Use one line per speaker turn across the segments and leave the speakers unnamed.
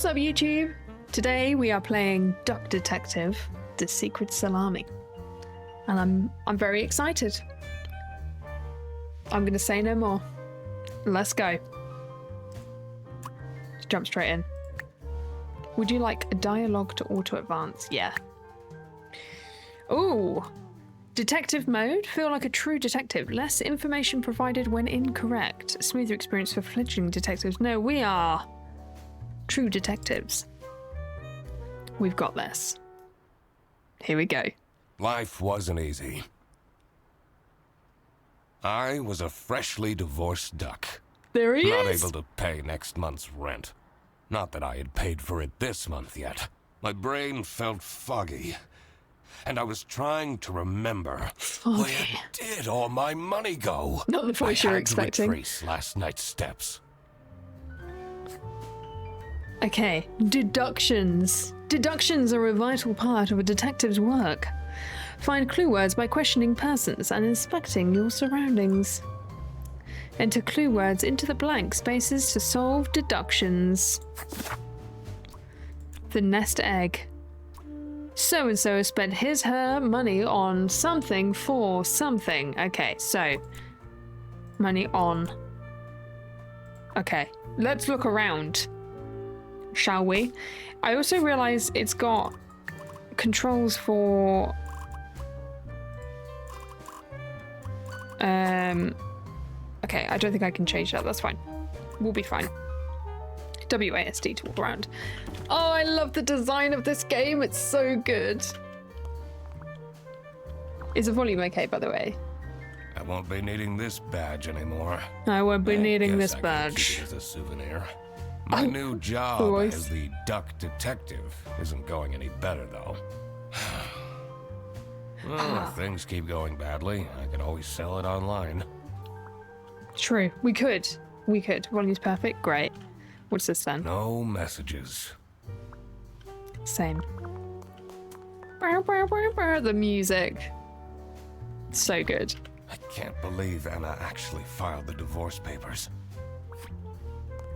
What's up, YouTube? Today we are playing Duck Detective: The Secret Salami, and I'm very excited. I'm gonna say no more. Let's go. Just jump straight in. Would you like a dialogue to auto advance? Yeah. Ooh. Detective mode? Feel like a true detective. Less information provided when incorrect. Smoother experience for fledgling detectives. No, we are true detectives. We've got this. Here we go.
Life wasn't easy. I was a freshly divorced duck.
There he
Not
is.
able to pay next month's rent. Not that I had paid for it this month yet. My brain felt foggy. And I was trying to remember where did all my money go?
Not the voice you were expecting.
I had to retrace last night's steps.
Okay, deductions. Deductions are a vital part of a detective's work. Find clue words by questioning persons and inspecting your surroundings. Enter clue words into the blank spaces to solve deductions. The nest egg. So-and-so has spent her money on something for something. Okay, so money on. Okay, let's look around, shall we? I also realize it's got controls for okay, I don't think I can change that. That's fine. We'll be fine. WASD to walk around. Oh, I love the design of this game. It's so good. Is the volume okay, by the way?
I won't be needing this badge anymore.
I won't be needing this
I can
badge.
keep it as a souvenir. My new job as the Duck Detective isn't going any better, though. Well, if things keep going badly, I can always sell it online.
True. We could. We could. Volume's perfect. Great. What's this then?
No messages.
Same. The music. So good.
I can't believe Anna actually filed the divorce papers.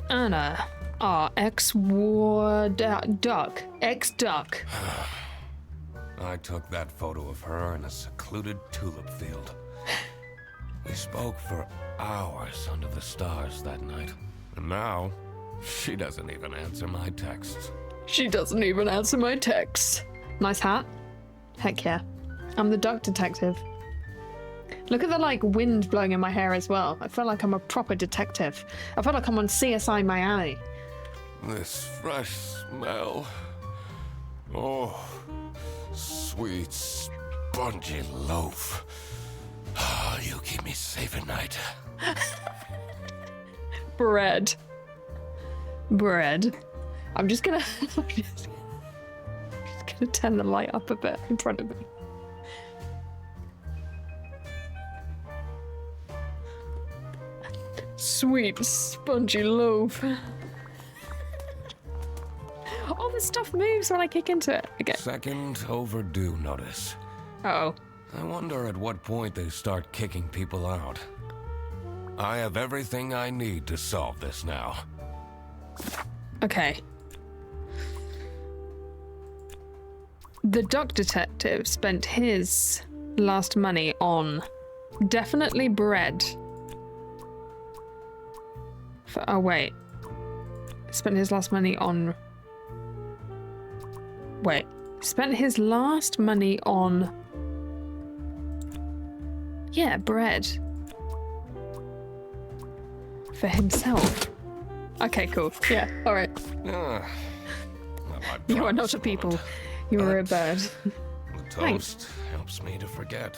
Anna. Our ex-duck. Ex-duck.
I took that photo of her in a secluded tulip field. We spoke for hours under the stars that night. And now, she doesn't even answer my texts.
She doesn't even answer my texts. Nice hat. Heck yeah. I'm the Duck Detective. Look at the, wind blowing in my hair as well. I feel like I'm a proper detective. I feel like I'm on CSI Miami.
This fresh smell. Oh, sweet, spongy loaf. Oh, you keep me safe at night.
Bread. I'm just gonna turn the light up a bit in front of me. Sweet, spongy loaf. All the stuff moves when I kick into it. Okay.
Second overdue notice.
Uh-oh.
I wonder at what point they start kicking people out. I have everything I need to solve this now.
Okay. The Duck Detective spent his last money on definitely bread. Oh, wait. Spent his last money on... Wait. Spent his last money on... Yeah, bread. For himself. Okay, cool. Yeah, alright.
Well,
You are not a people. You are a bird.
The toast helps me to forget.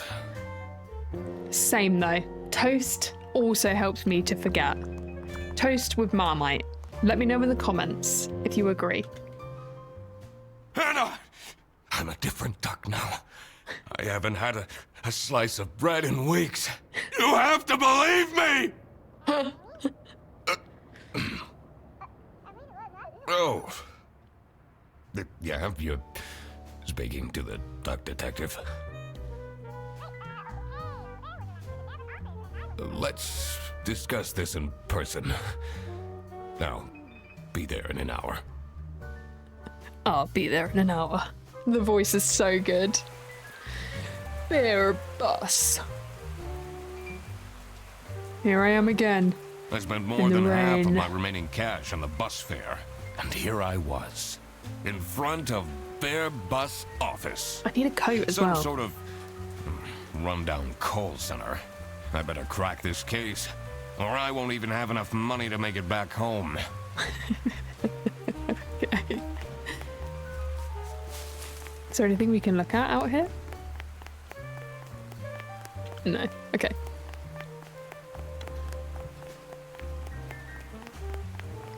Same though. Toast also helps me to forget. Toast with Marmite. Let me know in the comments if you agree.
Anna! I'm a different duck now. I haven't had a slice of bread in weeks. You have to believe me! Oh. Yeah, you're speaking to the Duck Detective. Let's discuss this in person. I'll be there in an hour.
I'll be there in an hour. The voice is so good. There, bus. Here I am again.
I spent more
In the
than half of
rain.
my remaining cash on the bus fare. And here I was, in front of their bus office.
I need a coat as
Some
well.
sort of rundown call center. I better crack this case, or I won't even have enough money to make it back home.
Okay. Is there anything we can look at out here? No. Okay.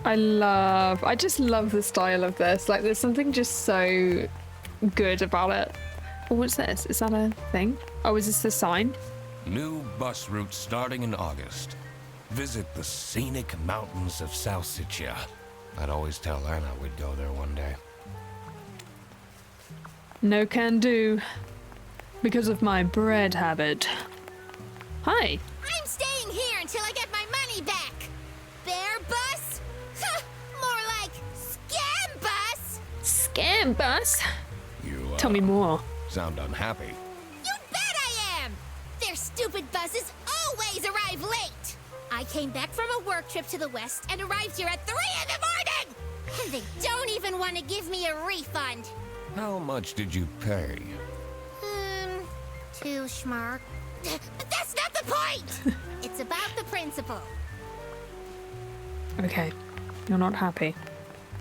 I just love the style of this. Like, there's something just so good about it. Oh, what's this? Is that a thing? Oh, is this the sign?
New bus route starting in August. Visit the scenic mountains of Salsiccia. I'd always tell Anna we'd go there one day.
No can do. Because of my bread habit. Hi.
I'm staying here until I get my money back. Bear bus? Huh, more like scam bus.
Scam bus.
You,
Tell me more.
sound unhappy.
You bet I am. Their stupid buses always arrive late. I came back from a work trip to the west and arrived here at 3 in the morning. And they don't even want to give me a refund.
How much did you pay?
2 schmark. But that's not the point. It's about the principle.
Okay. You're not happy.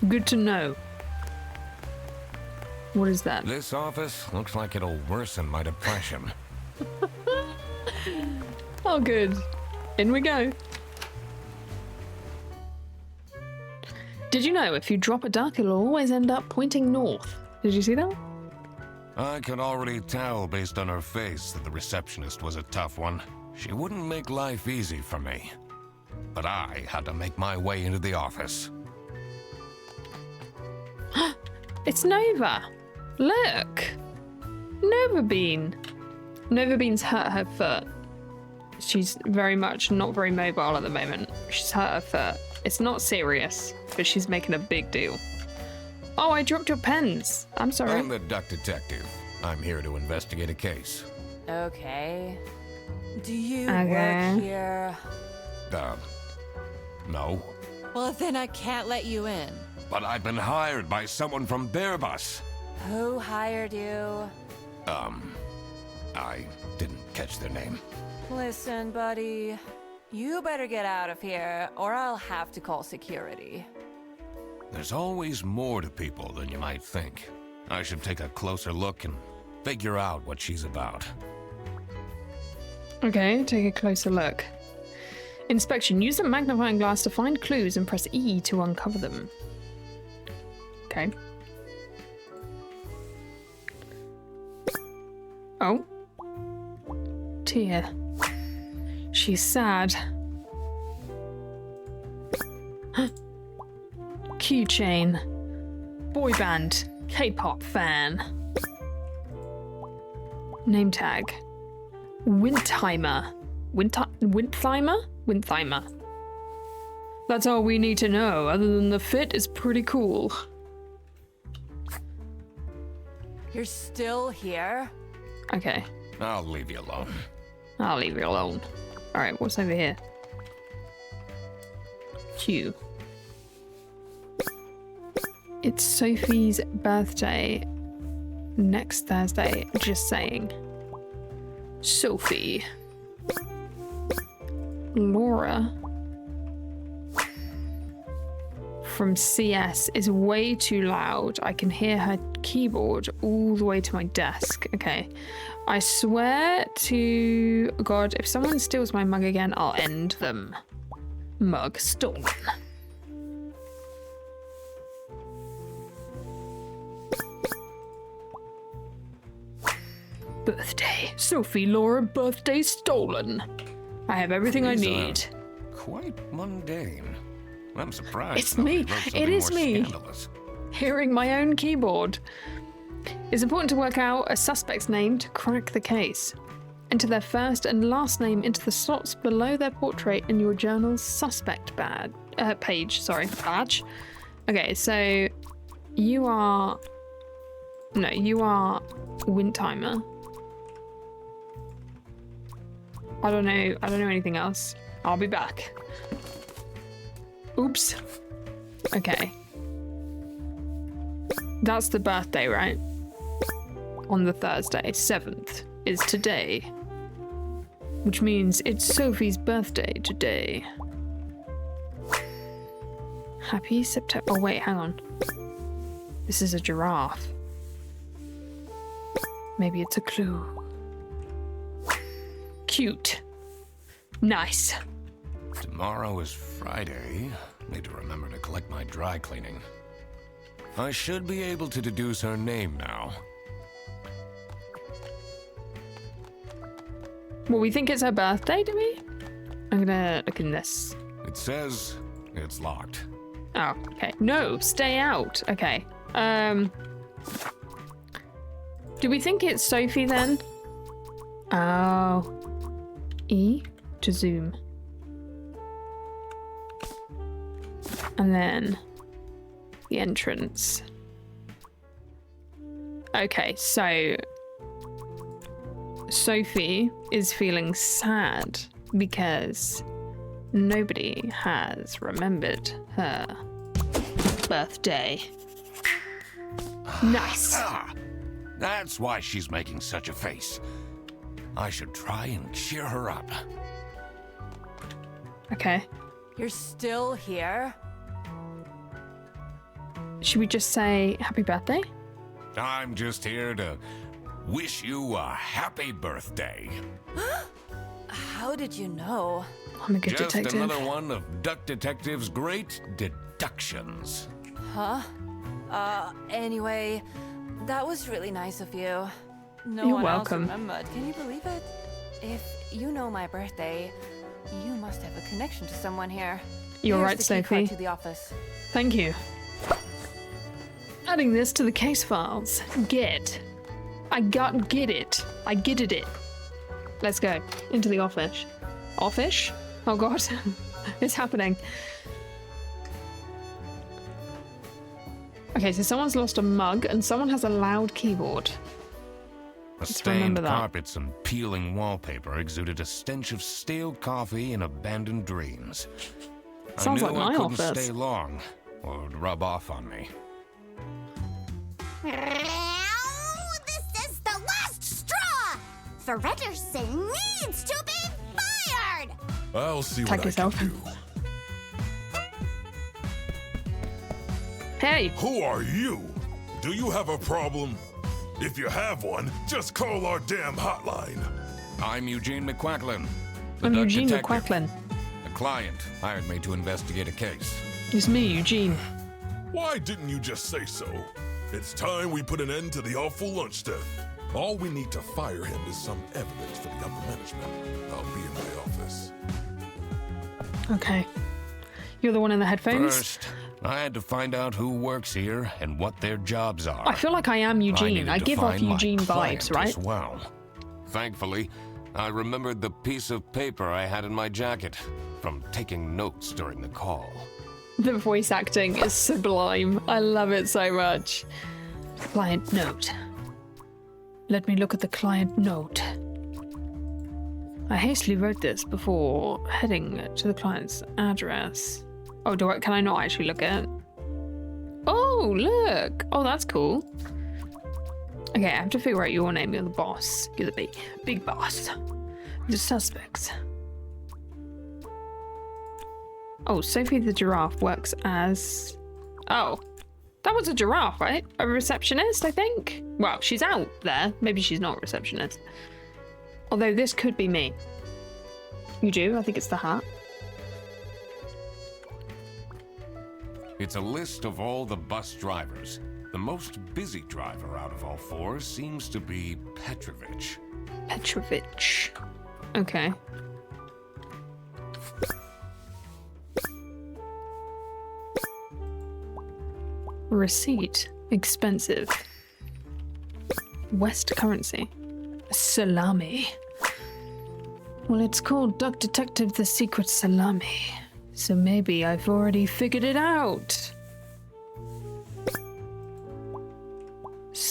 Good to know. What is that?
This office looks like it'll worsen my depression.
Oh, good. In we go. Did you know if you drop a duck, it'll always end up pointing north? Did you see that?
I could already tell based on her face that the receptionist was a tough one. She wouldn't make life easy for me. But I had to make my way into the office.
It's Nova. Look. Nova Bean. Nova Bean's hurt her foot. She's very much not very mobile at the moment. She's hurt her foot. It's not serious, but she's making a big deal. Oh, I dropped your pens. I'm sorry.
I'm the duck detective. I'm here to investigate a case.
Okay. Do you
Okay.
work here?
No.
Well, then I can't let you in.
But I've been hired by someone from their bus.
Who hired you?
I didn't catch their name.
Listen, buddy. You better get out of here, or I'll have to call security.
There's always more to people than you might think. I should take a closer look and figure out what she's about.
Okay, take a closer look. Inspection. Use the magnifying glass to find clues and press E to uncover them. Okay. Oh. Dear. She's sad. Keychain. Boy band. K-pop fan. Name tag. Windheimer. Windheimer? Windheimer. That's all we need to know, other than the fit is pretty cool.
You're still here?
Okay,
I'll leave you alone.
I'll leave you alone. Alright, what's over here? Q. It's Sophie's birthday next Thursday, just saying. Sophie. Laura from CS is way too loud. I can hear her keyboard all the way to my desk. Okay. I swear to God, if someone steals my mug again, I'll end them. Mug stolen. Birthday. Sophie Laura birthday stolen. I have everything I
These are
need.
Quite mundane. I'm surprised.
It's
nobody
me.
wrote
It
something
is
more
me.
Scandalous.
Hearing my own keyboard. It's important to work out a suspect's name to crack the case. Enter their first and last name into the slots below their portrait in your journal's suspect badge. Okay, so You are... No, you are Windtimer. I don't know anything else. I'll be back. Oops. Okay. That's the birthday, right? On the Thursday. 7th is today. Which means it's Sophie's birthday today. Happy September. Oh, wait, hang on. This is a giraffe. Maybe it's a clue. Cute. Nice.
Tomorrow is Friday. Need to remember to collect my dry cleaning. I should be able to deduce her name now.
Well, we think it's her birthday, do we? I'm gonna look in this.
It says it's locked.
Oh, okay. No, stay out. Okay. Do we think it's Sophie then? Oh. E to zoom. And then the entrance. Okay, so Sophie is feeling sad because nobody has remembered her birthday. Nice.
That's why she's making such a face. I should try and cheer her up.
Okay.
You're still here?
Should we just say happy birthday?
I'm just here to wish you a happy birthday.
How did you know?
I'm a good
Just
detective.
another one of Duck Detective's great deductions.
Huh? Anyway, that was really nice of you. No
You're
one
welcome.
else remembered. Can you believe it? If you know my birthday, you must have a connection to someone here.
You're
Here's
right,
the key card
Sophie.
to the office.
Thank you. Adding this to the case files. Get. I get it. I getted it. Let's go into the office. Office? Oh god. It's happening. Okay, so someone's lost a mug and someone has a loud keyboard.
The
Let's
stained
remember that.
carpets and peeling wallpaper exuded a stench of stale coffee and abandoned dreams.
Sounds
I knew
like my
I couldn't
office.
stay long, or it would rub off on me.
This is the last straw! Fredderson needs to be fired!
I'll see
Tag
what
yourself.
I can do.
Hey!
Who are you? Do you have a problem? If you have one, just call our damn hotline.
I'm Eugene McQuacklin. the
I'm
Duck
Eugene
Detective.
McQuacklin.
A client hired me to investigate a case.
It's me, Eugene.
Why didn't you just say so? It's time we put an end to the awful lunch death. All we need to fire him is some evidence for the upper management. I'll be in my office.
Okay. You're the one in the headphones?
First, I had to find out who works here and what their jobs are.
I feel like I am Eugene.
needed
I
to
give off
find my
Eugene
client
vibes, right?
As well. Thankfully, I remembered the piece of paper I had in my jacket from taking notes during the call.
The voice acting is sublime. I love it so much. Client note. Let me look at the client note. I hastily wrote this before heading to the client's address. Oh, can I not actually look at it? Oh, look. Oh, that's cool. Okay, I have to figure out your name. You're the boss. You're the big boss. The suspects. Oh, Sophie the giraffe works as... Oh, that was a giraffe, right? A receptionist, I think? Well, she's out there. Maybe she's not a receptionist. Although this could be me. You do? I think it's the hat.
It's a list of all the bus drivers. The most busy driver out of all four seems to be Petrovich.
Petrovich. Okay. Receipt. Expensive. West currency. Salami. Well, it's called Duck Detective the Secret Salami. So maybe I've already figured it out.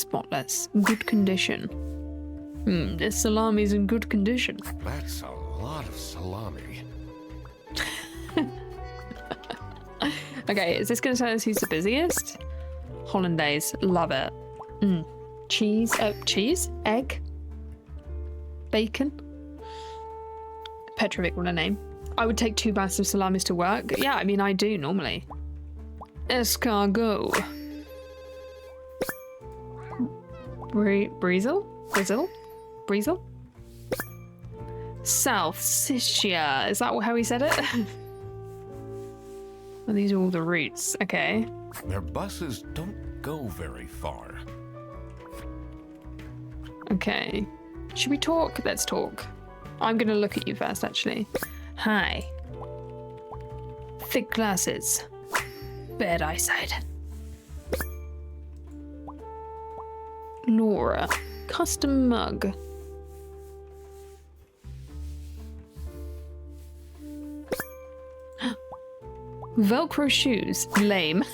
spotless. Good condition. This salami's in good condition.
That's a lot of salami.
Okay, is this going to tell us who's the busiest? Hollandaise, love it. Cheese, egg, bacon. Petrovic, what a name. I would take 2 bags of salamis to work. Yeah, I mean, I do normally. Escargot. Breezel? South Siccia. Is that how he said it? Well, these are all the routes. Okay.
Their buses don't go very far.
Okay. Should we talk? Let's talk. I'm going to look at you first, actually. Hi. Thick glasses. Bad eyesight. Laura. Custom mug. Velcro shoes. Lame.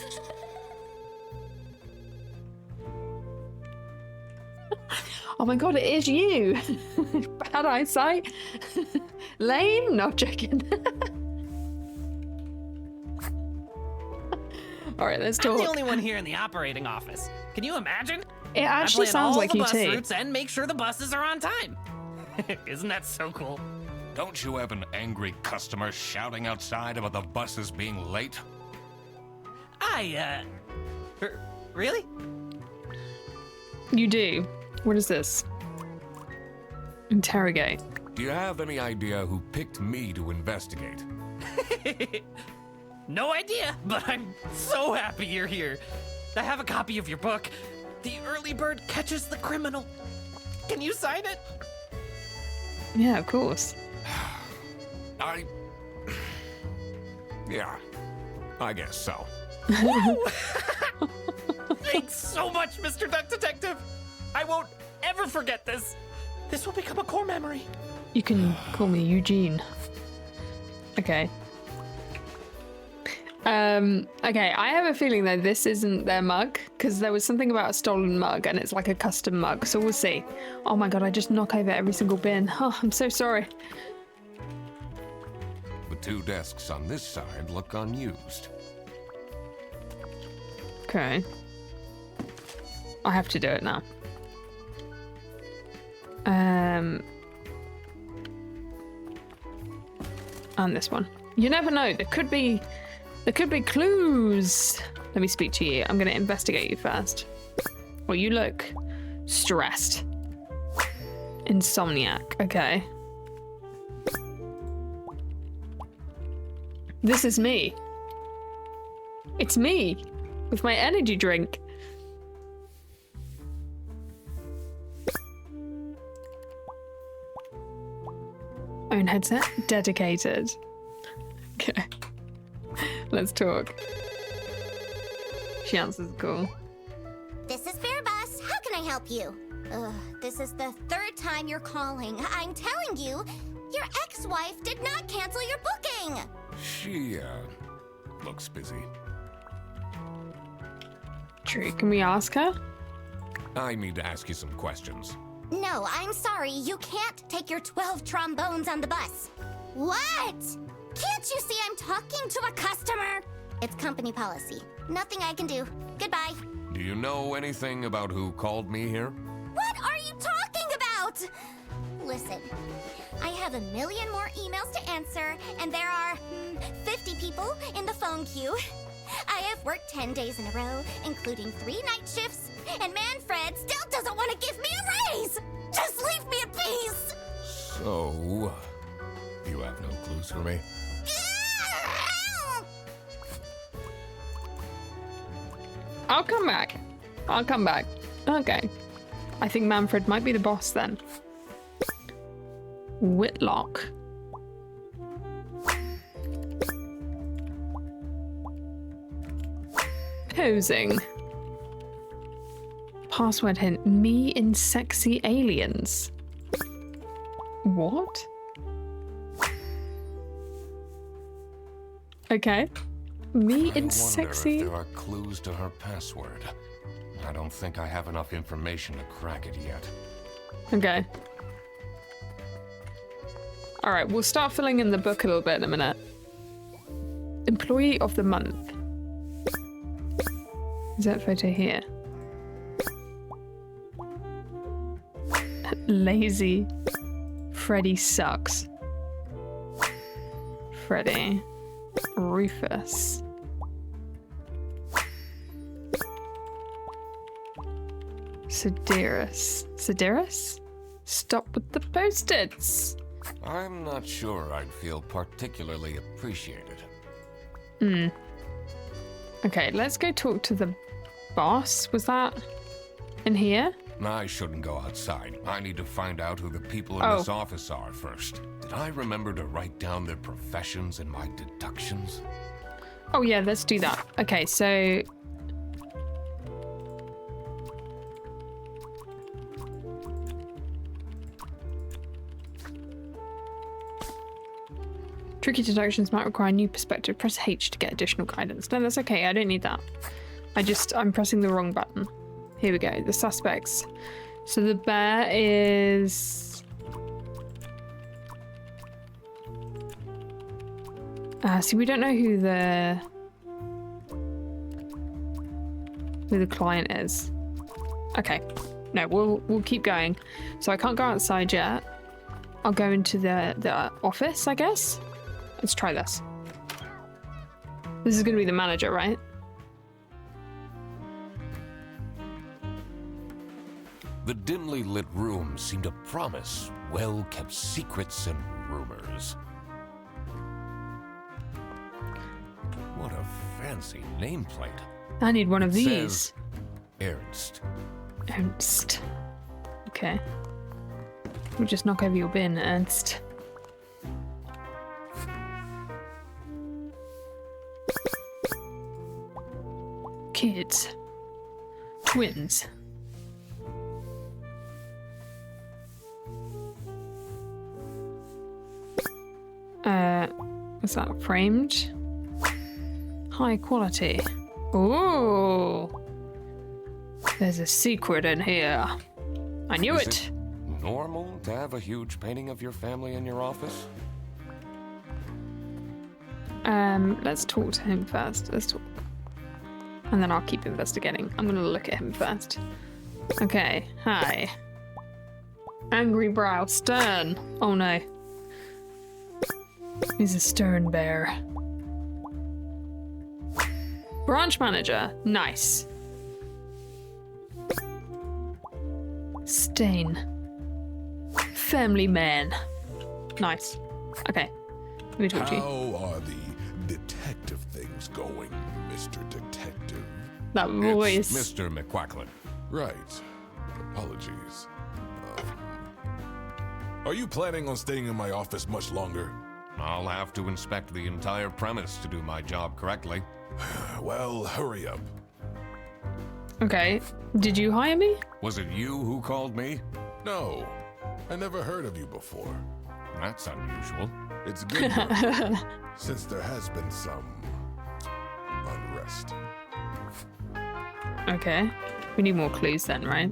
Oh my god, it is you. Bad eyesight. Lame? Not joking. Alright, let's talk.
I'm the only one here in the operating office. Can you imagine?
It actually
I plan
sounds
all
like
the
you
bus
too.
routes and make sure the buses are on time. Isn't that so cool?
Don't you have an angry customer shouting outside about the buses being late?
Really?
You do. What is this? Interrogate.
Do you have any idea who picked me to investigate?
No idea, but I'm so happy you're here. I have a copy of your book. The Early Bird Catches the Criminal. Can you sign it?
Yeah, of course.
Yeah, I guess so.
Thanks so much, Mr. Duck Detective. I won't ever forget this. This will become a core memory.
You can call me Eugene. Okay. Okay, I have a feeling that this isn't their mug, because there was something about a stolen mug, and it's like a custom mug, so we'll see. Oh my god, I just knock over every single bin. Oh, I'm so sorry.
The 2 desks on this side look unused.
Okay. I have to do it now. And this one. You never know. There could be clues. Let me speak to you. I'm going to investigate you first. Well, you look stressed. Insomniac. Okay. This is me. It's me with my energy drink. Own headset? Dedicated. Okay. Let's talk. She answers the call.
This is Fairbus. How can I help you? This is the 3rd time you're calling. I'm telling you, your ex-wife did not cancel your booking.
She, looks busy.
True. Can we ask her?
I need to ask you some questions.
No, I'm sorry. You can't take your 12 trombones on the bus. What? Can't you see I'm talking to a customer? It's company policy. Nothing I can do. Goodbye.
Do you know anything about who called me here?
What are you talking about? Listen, I have a million more emails to answer, and there are 50 people in the phone queue. I have worked 10 days in a row, including 3 night shifts, and Manfred still doesn't want to give me a raise! Just leave me in peace!
So, you have no clues for me?
I'll come back. I'll come back. Okay. I think Manfred might be the boss then. Whitlock. Posing. Password hint. Me in sexy aliens. What? Okay. Me in
I wonder
sexy.
if there are clues to her password. I don't think I have enough information to crack it yet.
Okay. Alright, we'll start filling in the book a little bit in a minute. Employee of the month. Is that photo here? Lazy. Freddy sucks. Freddy. Rufus. Sedaris. Sedaris? Stop with the post-its.
I'm not sure I'd feel particularly appreciated.
Okay, let's go talk to the boss. Was that in here?
I shouldn't go outside. I need to find out who the people in this office are first. Did I remember to write down their professions in my deductions?
Oh yeah, let's do that. Okay, so... Tricky deductions might require a new perspective. Press H to get additional guidance. No, that's okay. I don't need that. I'm pressing the wrong button. Here we go. The suspects. So the bear is... see, we don't know who the client is. Okay. No, we'll keep going. So I can't go outside yet. I'll go into the office, I guess. Let's try this. This is going to be the manager, right?
The dimly lit room seemed to promise well-kept secrets and rumors. What a fancy nameplate.
I need one of
It
these.
says Ernst.
Ernst. Okay. We'll just knock over your bin, Ernst. Kids. Twins. What's that? Framed? High quality. Ooh. There's a secret in here. I knew
Is
it.
Normal to have a huge painting of your family in your office?
Let's talk to him first. Let's talk. And then I'll keep investigating. I'm gonna look at him first. Okay, hi. Angry brow, stern. Oh no. He's a stern bear. Branch manager, nice. Stain. Family man. Nice. Okay, let me talk to you.
How are the detective things going, Mr. Detective?
That voice.
It's Mr. McQuacklin.
Right. Apologies. Are you planning on staying in my office much longer?
I'll have to inspect the entire premise to do my job correctly.
Well, hurry up.
Okay, did you hire me?
Was it you who called me?
No, I never heard of you before.
That's unusual.
It's good news, since there has been some unrest.
Okay, we need more clues then, right?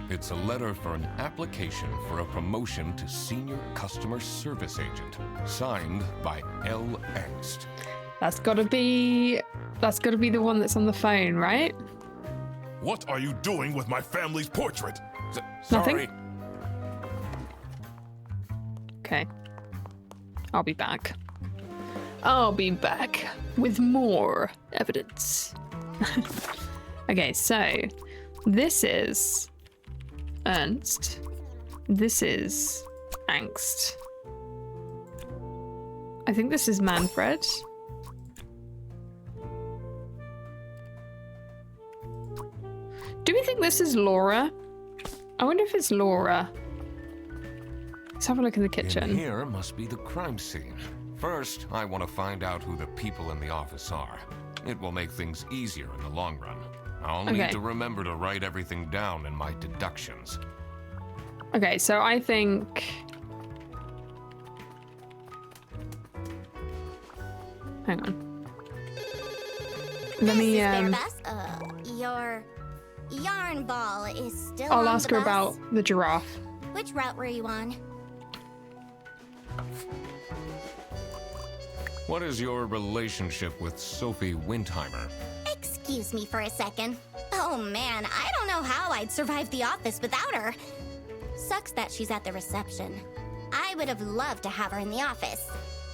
It's a letter for an application for a promotion to senior customer service agent, signed by L. Ernst.
That's gotta be the one that's on the phone, right?
What are you doing with my family's portrait?
Nothing.
Sorry.
Okay. I'll be back. I'll be back with more evidence. Okay, so this is Ernst. This is Angst. I think this is Manfred. Do we think this is Laura? I wonder if it's Laura. Let's have a look in the kitchen.
In here must be the crime scene. First, I want to find out who the people in the office are. It will make things easier in the long run. I'll need to remember to write everything down in my deductions.
Okay, so I think... Hang on. Let me,
This is Bear Bus? Yarn Ball is still
I'll
on
ask
the
her
bus?
about the giraffe.
Which route were you on?
What is your relationship with Sophie Windheimer?
Excuse me for a second. Oh man, I don't know how I'd survive the office without her. Sucks that she's at the reception. I would have loved to have her in the office.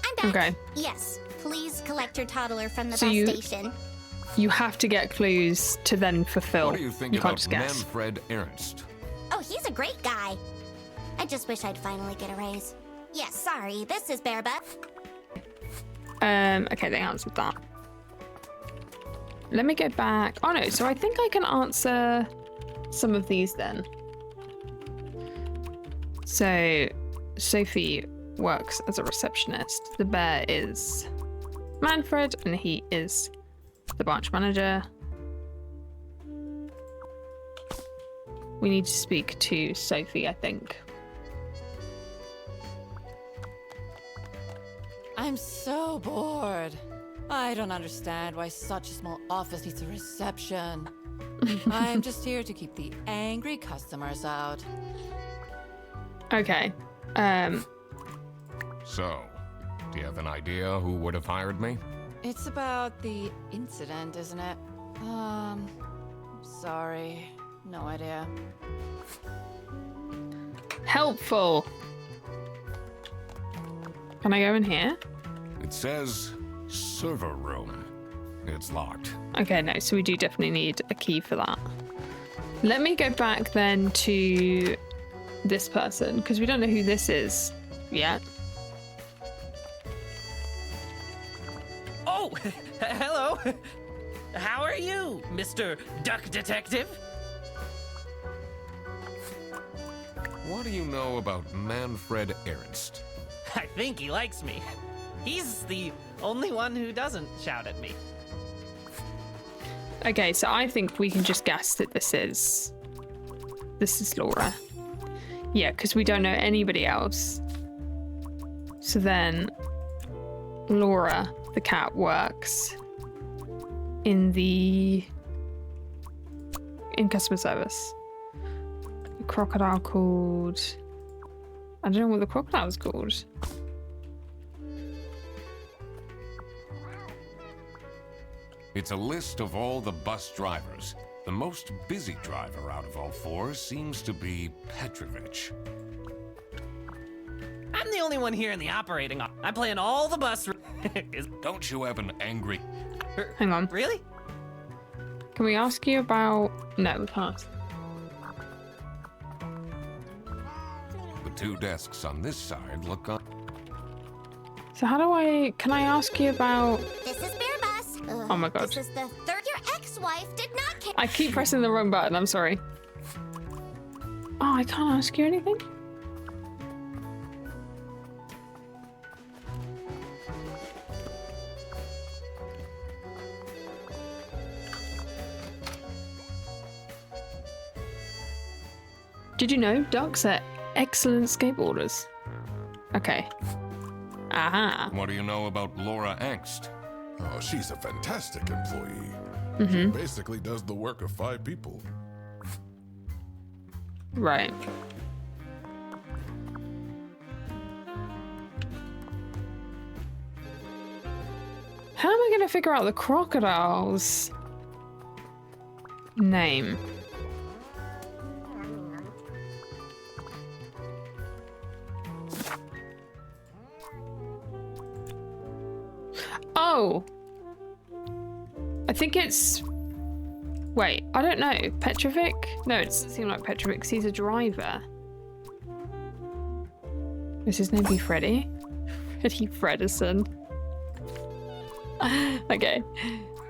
I'm back.
Okay.
Yes, please collect your toddler from the
So
bus
you-
station.
You have to get clues to then fulfill.
What do you think
can't
about
just guess.
Manfred Ernst?
Oh, he's a great guy. I just wish I'd finally get a raise. Yes, sorry, this is Bearbutt.
Okay, they answered that. Let me go back. Oh no, so I think I can answer some of these then. So, Sophie works as a receptionist. The bear is Manfred, and he is the branch manager. We need to speak to Sophie, I think.
I'm so bored. I don't understand why such a small office needs a reception. I'm just here to keep the angry customers out.
Okay.
So, do you have an idea who would have hired me?
It's about the incident, isn't it? Sorry. No idea.
Helpful. Can I go in here?
It says server room. It's locked.
Okay, no, so we do definitely need a key for that. Let me go back then to this person, because we don't know who this is yet.
Oh, hello. How are you, Mr. Duck Detective?
What do you know about Manfred Ernst?
I think he likes me. He's the only one who doesn't shout at me.
Okay, so I think we can just guess that this is Laura. Yeah, because we don't know anybody else. So then Laura, the cat, works in customer service. The crocodile called... I don't know what the crocodile was called.
It's a list of all the bus drivers. The most busy driver out of all four seems to be Petrovich.
I'm the only one here in the operating office. I play in all the bus.
Don't you have an angry...
Hang on.
Really?
Can we ask you about... No, we can't.
The two desks on this side look up.
So how do I... Can I ask you about...
This is Bear Bus.
Oh my god.
This is the third your ex-wife did not care.
I keep pressing the wrong button, I'm sorry. Oh, I can't ask you anything? Did you know ducks are excellent skateboarders? Okay. Aha.
What do you know about Laura Angst?
Oh, she's a fantastic employee. She basically does the work of 5 people.
Right. How am I going to figure out the crocodile's name? Oh! I think it's... Wait, I don't know. Petrovic? No, it doesn't seem like Petrovic 'cause he's a driver. Is his name be Freddy? Freddy Fredison. Okay.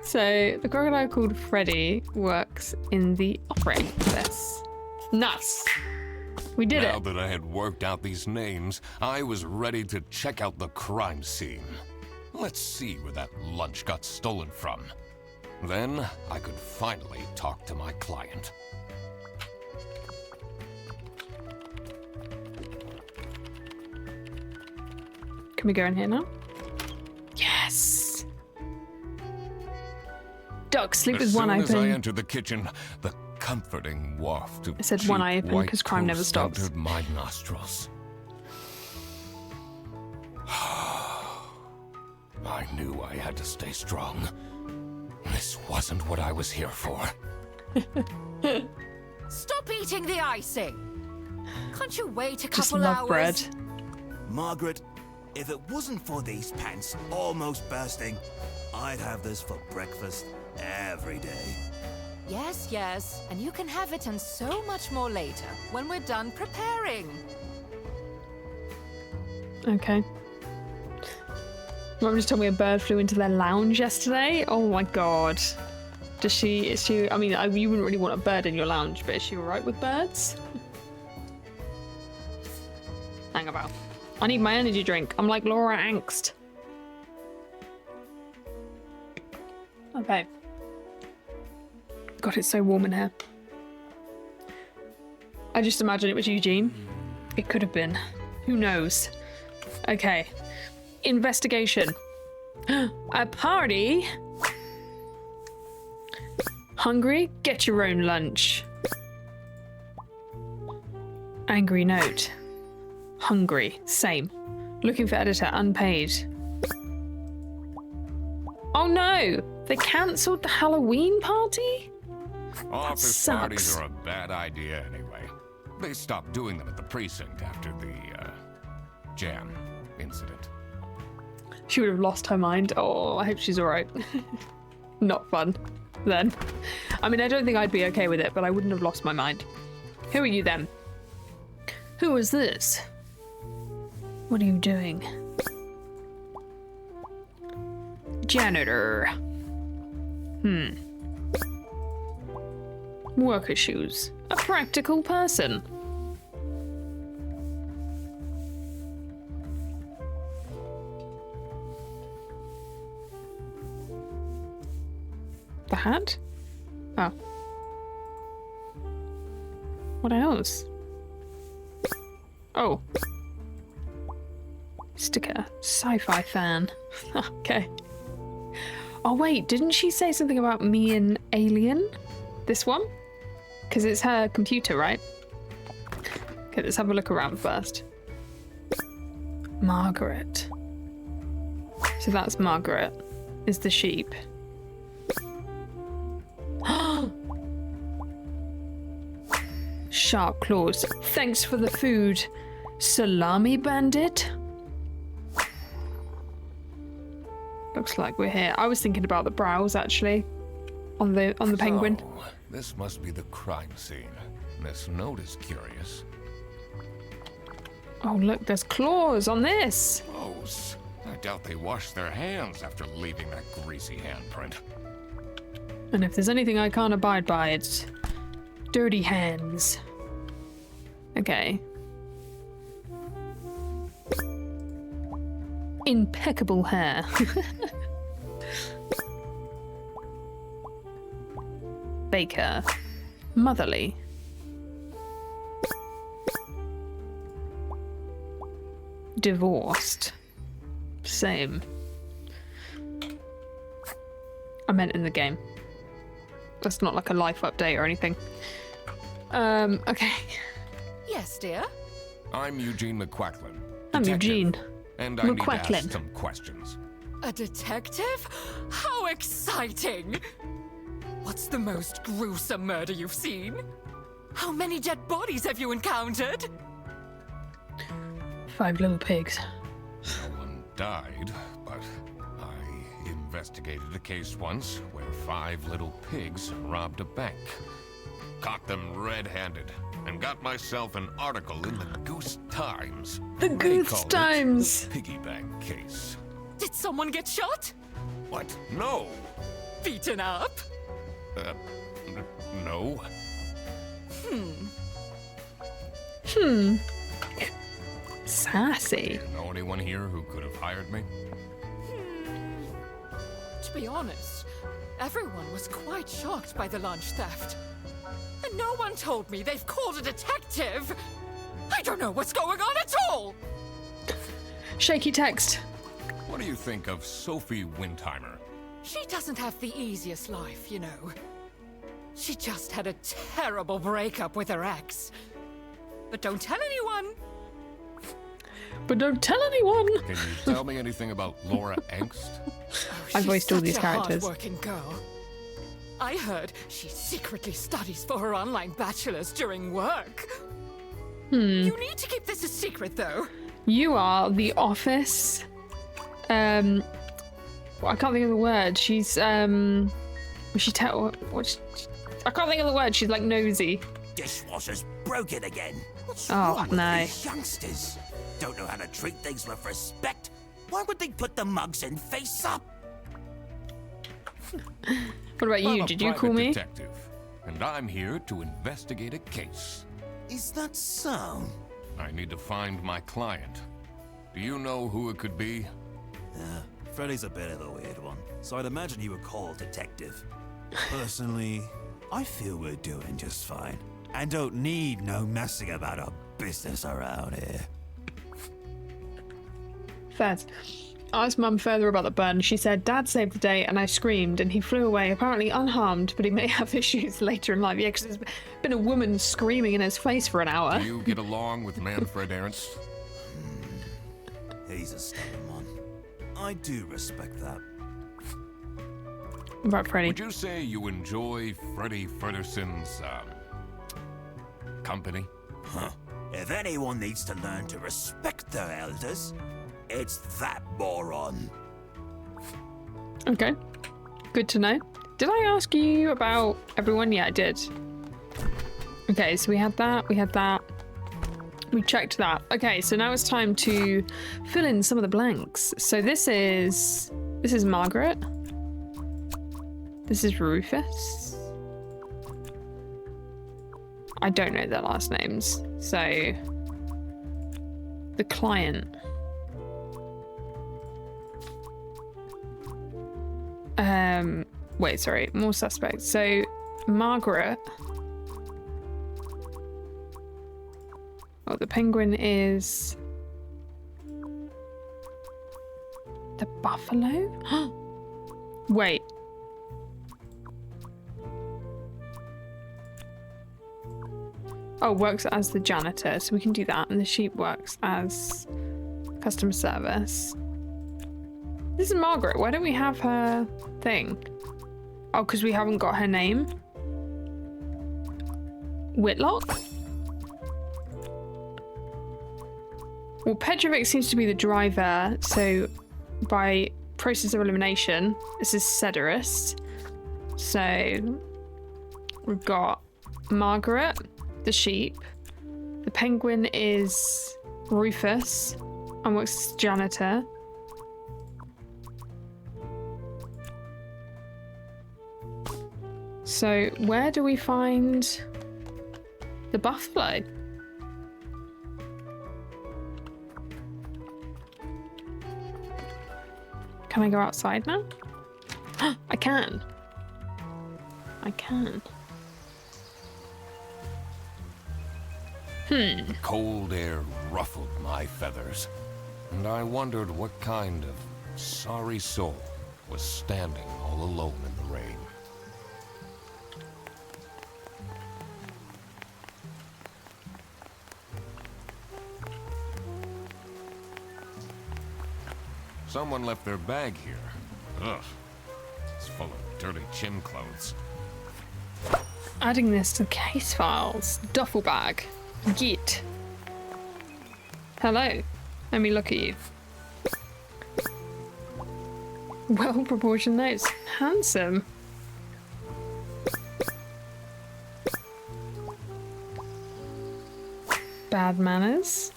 So, the crocodile called Freddy works in the operating office. Nice! We did
Now
it!
that I had worked out these names, I was ready to check out the crime scene. Let's see where that lunch got stolen from. Then I could finally talk to my client.
Can we go in here now? Yes! Ducks Sleep
As
with one
soon
eye
as I
open.
entered the kitchen, the comforting waft of
I said one
cheap
eye open
white
'cause crime never
toast
stops.
entered my nostrils. I knew I had to stay strong. This wasn't what I was here for.
Stop eating the icing! Can't you wait a
Just
couple
love
hours?
bread.
Margaret, if it wasn't for these pants almost bursting, I'd have this for breakfast every day.
Yes, yes, and you can have it and so much more later, when we're done preparing.
Okay. Mum just told me a bird flew into their lounge yesterday. Oh my god. Is she, I mean, you wouldn't really want a bird in your lounge, but is she alright with birds? Hang about. I need my energy drink. I'm like Laura Angst. Okay. God, it's so warm in here. I just imagine it was Eugene. It could have been. Who knows? Okay. Investigation. A party? Hungry? Get your own lunch. Angry note. Hungry. Same. Looking for editor. Unpaid. Oh no! They cancelled the Halloween party?
Office
sucks.
parties are a bad idea anyway. They stopped doing them at the precinct after the, jam incident.
She would have lost her mind. Oh, I hope she's alright. Not fun, then. I mean, I don't think I'd be okay with it, but I wouldn't have lost my mind. Who are you then? Who is this? What are you doing? Janitor. Worker shoes. A practical person. The hat? Oh. What else? Oh. Sticker. Sci-fi fan. Okay. Oh wait, didn't she say something about me and Alien? This one? Because it's her computer, right? Okay, let's have a look around first. Margaret. So that's Margaret. Is the sheep. Sharp claws. Thanks for the food. Salami bandit? Looks like we're here. I was thinking about the brows actually. On the penguin.
So, this must be the crime scene. This note is curious.
Oh look, there's claws on this.
Gross. I doubt they washed their hands after leaving that greasy handprint.
And if there's anything I can't abide by, it's dirty hands. Okay. Impeccable hair. Baker. Motherly. Divorced. Same. I meant in the game. That's not like a life update or anything. Okay.
Yes, dear?
I'm Eugene McQuacklin.
I'm
detective,
Eugene.
And I need to
McQuacklin.
ask some questions.
A detective? How exciting! What's the most gruesome murder you've seen? How many dead bodies have you encountered?
5 little pigs.
No one died, but I investigated a case once where 5 little pigs robbed a bank. Caught them red-handed and got myself an article in the Goose Times.
The
They
Goose
called it
Times.
the Piggy bank case.
Did someone get shot?
What? No.
Beaten up?
No.
Sassy.
Know anyone here who could have hired me?
To be honest, everyone was quite shocked by the lunch theft. And no one told me they've called a detective! I don't know what's going on at all!
Shaky text.
What do you think of Sophie Windheimer?
She doesn't have the easiest life, you know. She just had a terrible breakup with her ex. But don't tell anyone.
But don't tell anyone.
Can you tell me anything about Laura Angst?
I voiced all these
She's
characters.
such a hard-working girl. I heard she secretly studies for her online bachelor's during work. You need to keep this a secret, though.
You are the office. Well, I can't think of the word. She's she I can't think of the word. She's like nosy.
Dishwasher's broken again. What's
Oh,
wrong with
no.
these youngsters? Don't know how to treat things with respect. Why would they put the mugs in face up?
What about
I'm
you?
a
Did you
private
call me?
detective, and I'm here to investigate a case.
Is that so?
I need to find my client. Do you know who it could be?
Freddy's a bit of a weird one, so I'd imagine he would call detective. Personally, I feel we're doing just fine, and don't need no messing about our business around here.
First, I asked Mum further about the burn. She said Dad saved the day and I screamed and he flew away, apparently unharmed, but he may have issues later in life. Yeah, because there's been a woman screaming in his face for an hour.
Do you get along with Manfred Ernst?
He's a stubborn one. I do respect that.
What about Freddy?
Would you say you enjoy Freddy Fredderson's, company?
Huh. If anyone needs to learn to respect their elders, it's that moron.
Okay, good to know. Did I ask you about everyone? Yeah, I did. Okay, so we had that, we checked that. Okay, so now it's time to fill in some of the blanks. So this is Margaret. This is Rufus. I don't know their last names. So the client. Wait, sorry, more suspects. So Margaret. Oh, the penguin is the buffalo? Wait. Oh, works as the janitor, so we can do that. And the sheep works as customer service. This is Margaret. Why don't we have her thing? Oh, because we haven't got her name. Whitlock? Well, Petrovic seems to be the driver, so by process of elimination, this is Sedaris. So we've got Margaret, the sheep. The penguin is Rufus and works as janitor. So where do we find the buffalo? Can I go outside now? I can. I can.
The cold air ruffled my feathers, and I wondered what kind of sorry soul was standing all alone in the rain. Someone left their bag here. Ugh. It's full of dirty gym clothes.
Adding this to case files. Duffel bag. Git. Hello. Let me look at you. Well-proportioned nose. Handsome. Bad manners.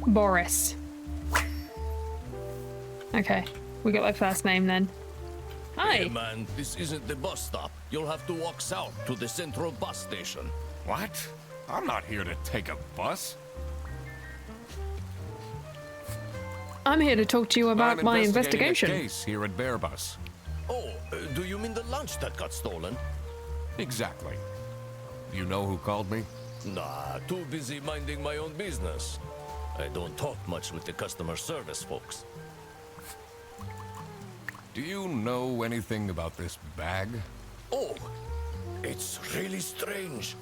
Boris. Okay, we got their first name then. Hi.
Hey man, this isn't the bus stop. You'll have to walk south to the central bus station.
What? I'm not here to take a bus.
I'm here to talk to you about
I'm
my
investigating
investigation.
a case here at Bear Bus.
Oh, do you mean the lunch that got stolen?
Exactly. You know who called me?
Nah, too busy minding my own business. I don't talk much with the customer service folks.
Do you know anything about this bag?
Oh, it's really strange.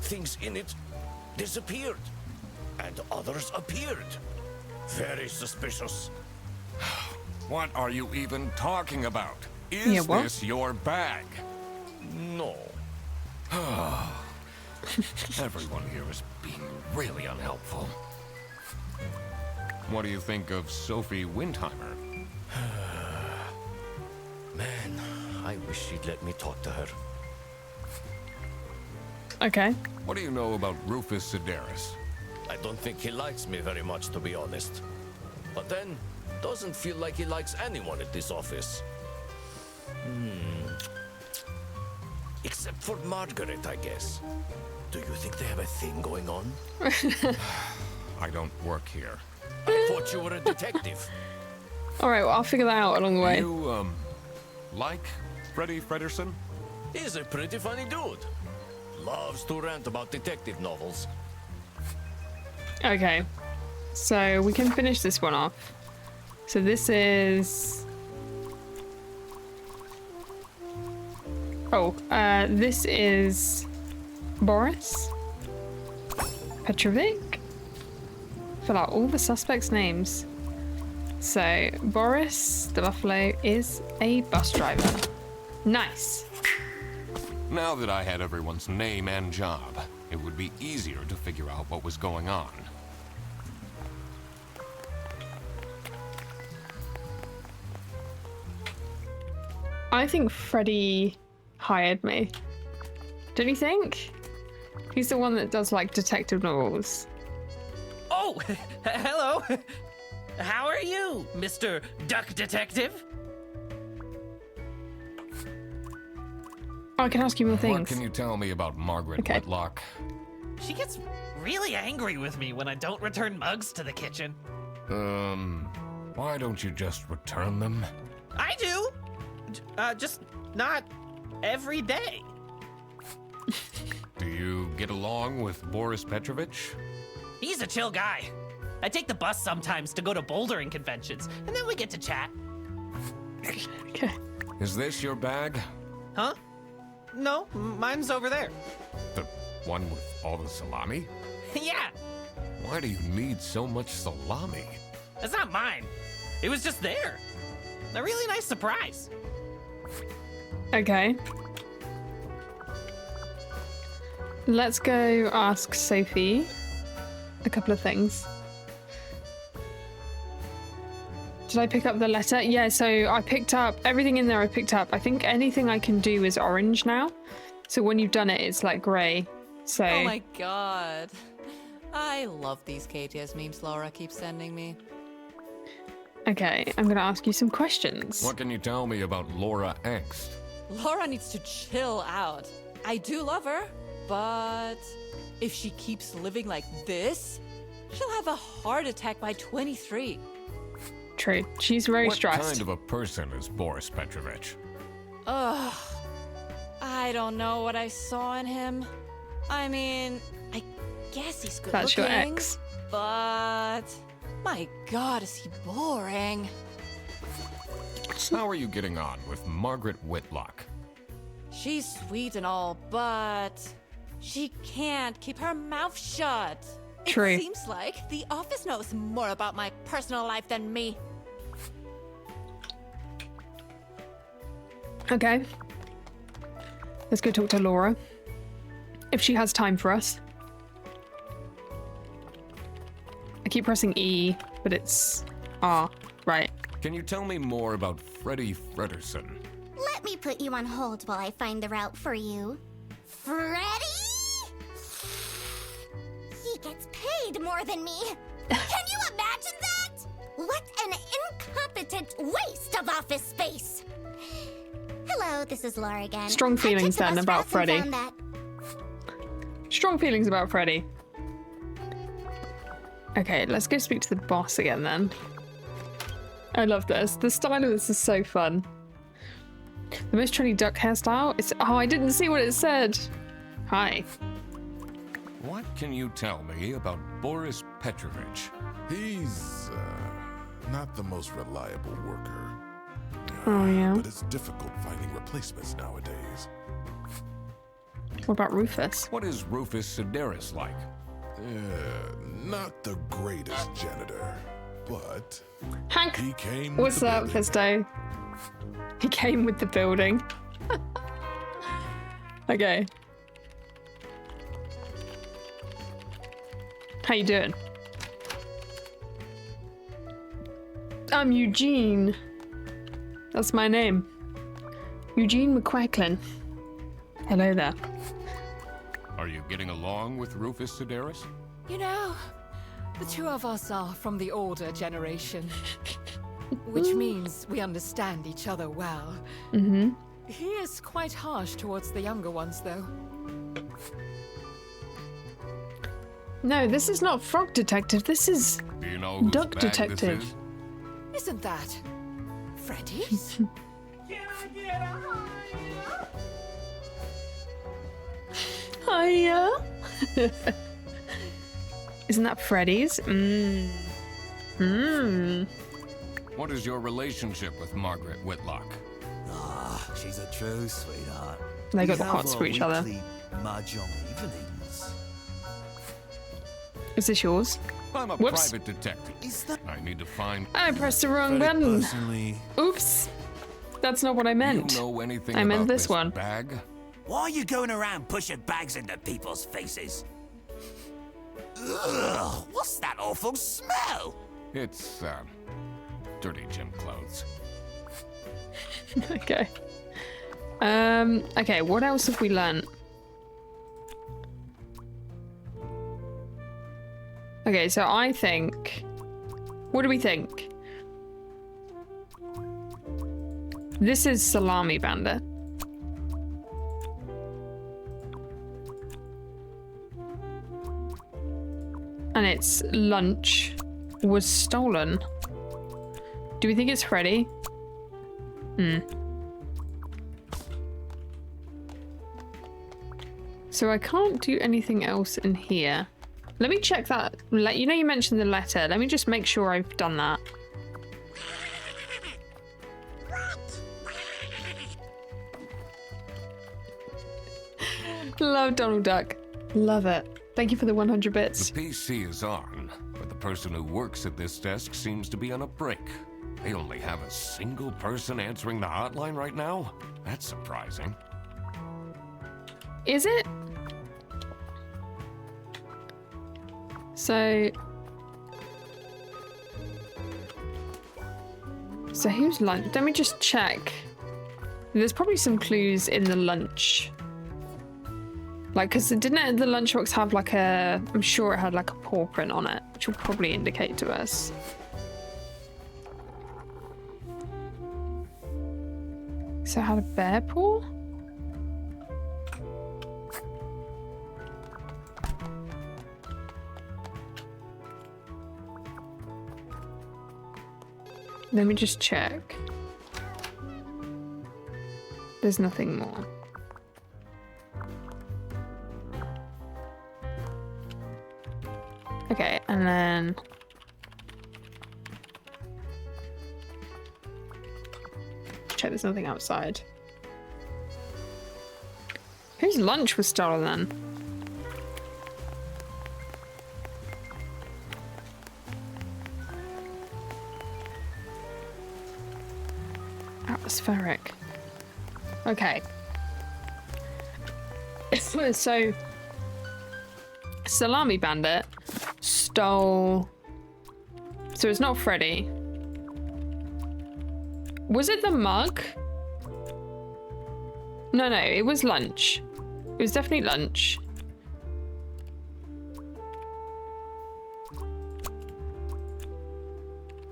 Things in it disappeared, and others appeared. Very suspicious.
What are you even talking about? Is
Yeah, what?
this your bag?
No.
Everyone here is being really unhelpful. What do you think of Sophie Windheimer?
Man, I wish she'd let me talk to her.
Okay.
What do you know about Rufus Sedaris?
I don't think he likes me very much, to be honest. But then, doesn't feel like he likes anyone at this office. Except for Margaret, I guess. Do you think they have a thing going on?
I don't work here.
I thought you were a detective.
All right, well, I'll figure that out along the way.
You, like Freddie Fredersen?
He's a pretty funny dude. Loves to rant about detective novels.
Okay. So we can finish this one off. So this is... Oh, this is Boris Petrovic. Fill out all the suspects' names. So Boris the Buffalo is a bus driver. Nice.
Now that I had everyone's name and job, it would be easier to figure out what was going on.
I think Freddie hired me. Don't you think? He's the one that does like detective novels.
Oh, hello. How are you, Mr. Duck Detective?
Oh, I can ask you more
What
things.
can you tell me about Margaret
Okay.
Whitlock?
She gets really angry with me when I don't return mugs to the kitchen.
Why don't you just return them?
I do. Just not every day.
Do you get along with Boris Petrovich?
He's a chill guy. I take the bus sometimes to go to bouldering conventions, and then we get to chat.
Okay.
Is this your bag?
Huh? No, mine's over there.
The one with all the salami?
Yeah,
Why do you need so much salami?
that's not mine. It was just there. A really nice surprise.
Okay. Let's go ask Sophie a couple of things. Did I pick up the letter? Yeah, so I picked up everything in there. I picked up. I think anything I can do is orange now. So when you've done it, it's like grey. So
Oh my god. I love these KTS memes Laura keeps sending me.
okay, I'm gonna ask you some questions.
What can you tell me about Laura Angst?
Laura needs to chill out. I do love her, but if she keeps living like this, she'll have a heart attack by 23.
True. She's very
What
stressed.
kind of a person is Boris Petrovich?
Ugh. I don't know what I saw in him. I mean, I guess he's good
That's your
looking,
ex.
but my god, is he boring.
How are you getting on with Margaret Whitlock?
She's sweet and all, but she can't keep her mouth shut.
True.
It seems like the office knows more about my personal life than me.
Okay. Let's go talk to Laura. If she has time for us. I keep pressing E, but it's R. Right.
Can you tell me more about Freddie Fredersen?
Let me put you on hold while I find the route for you. Freddy? He gets paid more than me. Can you imagine that? What an incompetent waste of office space. Hello, this is Laura again.
Strong feelings
I checked the
then
bus
about
routes and
Freddy.
found that
Strong feelings about Freddy. Okay, let's go speak to the boss again then. I love this. The style of this is so fun. The most trendy duck hairstyle? It's... Oh, I didn't see what it said. Hi.
What can you tell me about Boris Petrovich?
He's not the most reliable worker.
Oh, yeah.
But it's difficult finding replacements nowadays.
What about Rufus?
What is Rufus Sedaris like?
Not the greatest janitor, but
Hank,
he came
what's
with the
up,
building.
Fisto? He came with the building. Okay. How you doing? I'm Eugene. That's my name. Eugene McQuacklin. Hello there.
Are you getting along with Rufus Sedaris?
You know, the two of us are from the older generation, which means we understand each other well.
Mm-hmm.
He is quite harsh towards the younger ones, though.
No, this is not Frog Detective. This is
Do you know whose
Duck
bag
Detective.
This is?
Isn't that Freddy's?
Hiya. Isn't that Freddy's?
What is your relationship with Margaret Whitlock?
Ah, she's a true sweetheart.
They
We
got the
have
hots for
our
each other.
weekly mahjong evenings.
Is this yours?
I'm a
Whoops.
private detective.
Is that
I need to find.
I pressed the wrong
Freddy
button.
personally?
Oops. That's not what I
Do
meant.
you know anything
I meant
about
this one.
bag?
Why are you going around pushing bags into people's faces? Ugh, what's that awful smell?
It's dirty gym clothes.
Okay. Okay, what else have we learned? Okay, so I think... What do we think? This is Salami Bandit. And its lunch was stolen. Do we think it's Freddy? So I can't do anything else in here. Let me check that. You know you mentioned the letter. Let me just make sure I've done that. Love Donald Duck. Love it. Thank you for the 100 bits.
The PC is on, but the person who works at this desk seems to be on a break. They only have a single person answering the hotline right now? That's surprising.
Is it? So who's lunch? Let me just check. There's probably some clues in the lunch. Like, because didn't the lunchbox have like a... I'm sure it had like a paw print on it, which will probably indicate to us. So it had a bear paw? Let me just check. There's nothing more. Okay, and then... check there's nothing outside. Whose lunch was stolen then? Atmospheric. Okay. So, Salami Bandit stole... So it's not Freddy. Was it the mug? No, it was lunch. It was definitely lunch.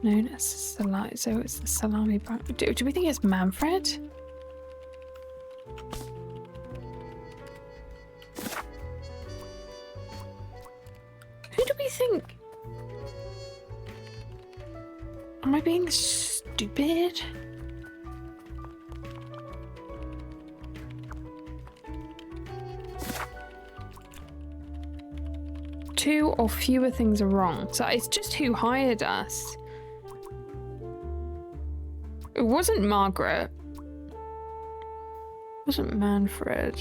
Known as Salami, so it's the Salami Bandit. Do we think it's Manfred? Who do we think? Am I being stupid? Two or fewer things are wrong. So it's just who hired us. It wasn't Margaret. It wasn't Manfred.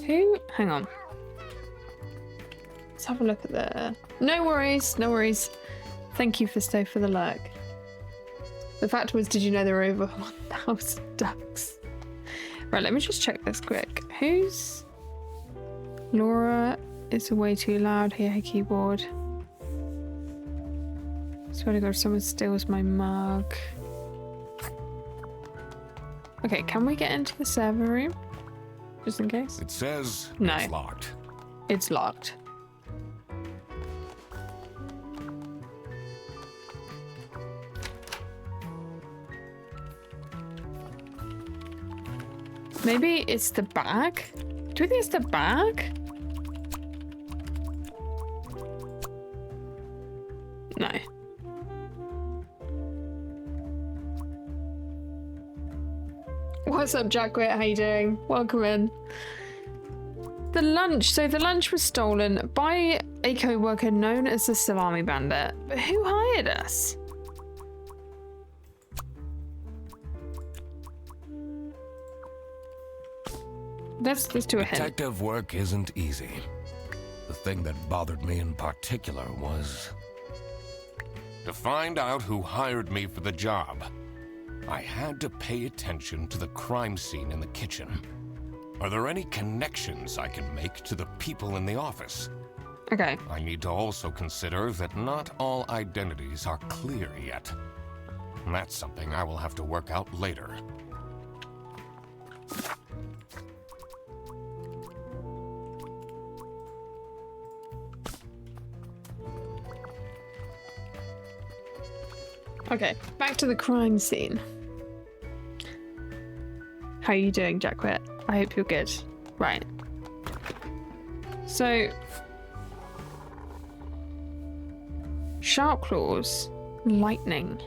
Who? Hang on. Let's have a look at the... No worries, no worries. Thank you for stay for the lurk. The fact was, did you know there were over 1,000 ducks? Right, let me just check this quick. Who's... Laura, it's way too loud here, her keyboard. Swear to God, someone steals my mug. Okay, can we get into the server room? Just in case?
It says
No.
it's locked.
It's locked. Maybe it's the bag? Do you think it's the bag? No. What's up, Jackwit? How you doing? Welcome in. The lunch. So the lunch was stolen by a co-worker known as the Salami Bandit. But who hired us? Let's do a hint.
Detective work isn't easy. The thing that bothered me in particular was to find out who hired me for the job. I had to pay attention to the crime scene in the kitchen. Are there any connections I can make to the people in the office?
Okay.
I need to also consider that not all identities are clear yet. That's something I will have to work out later.
Okay, back to the crime scene. How are you doing, Jackwit? I hope you're good. Right. So... Sharp claws. Lightning.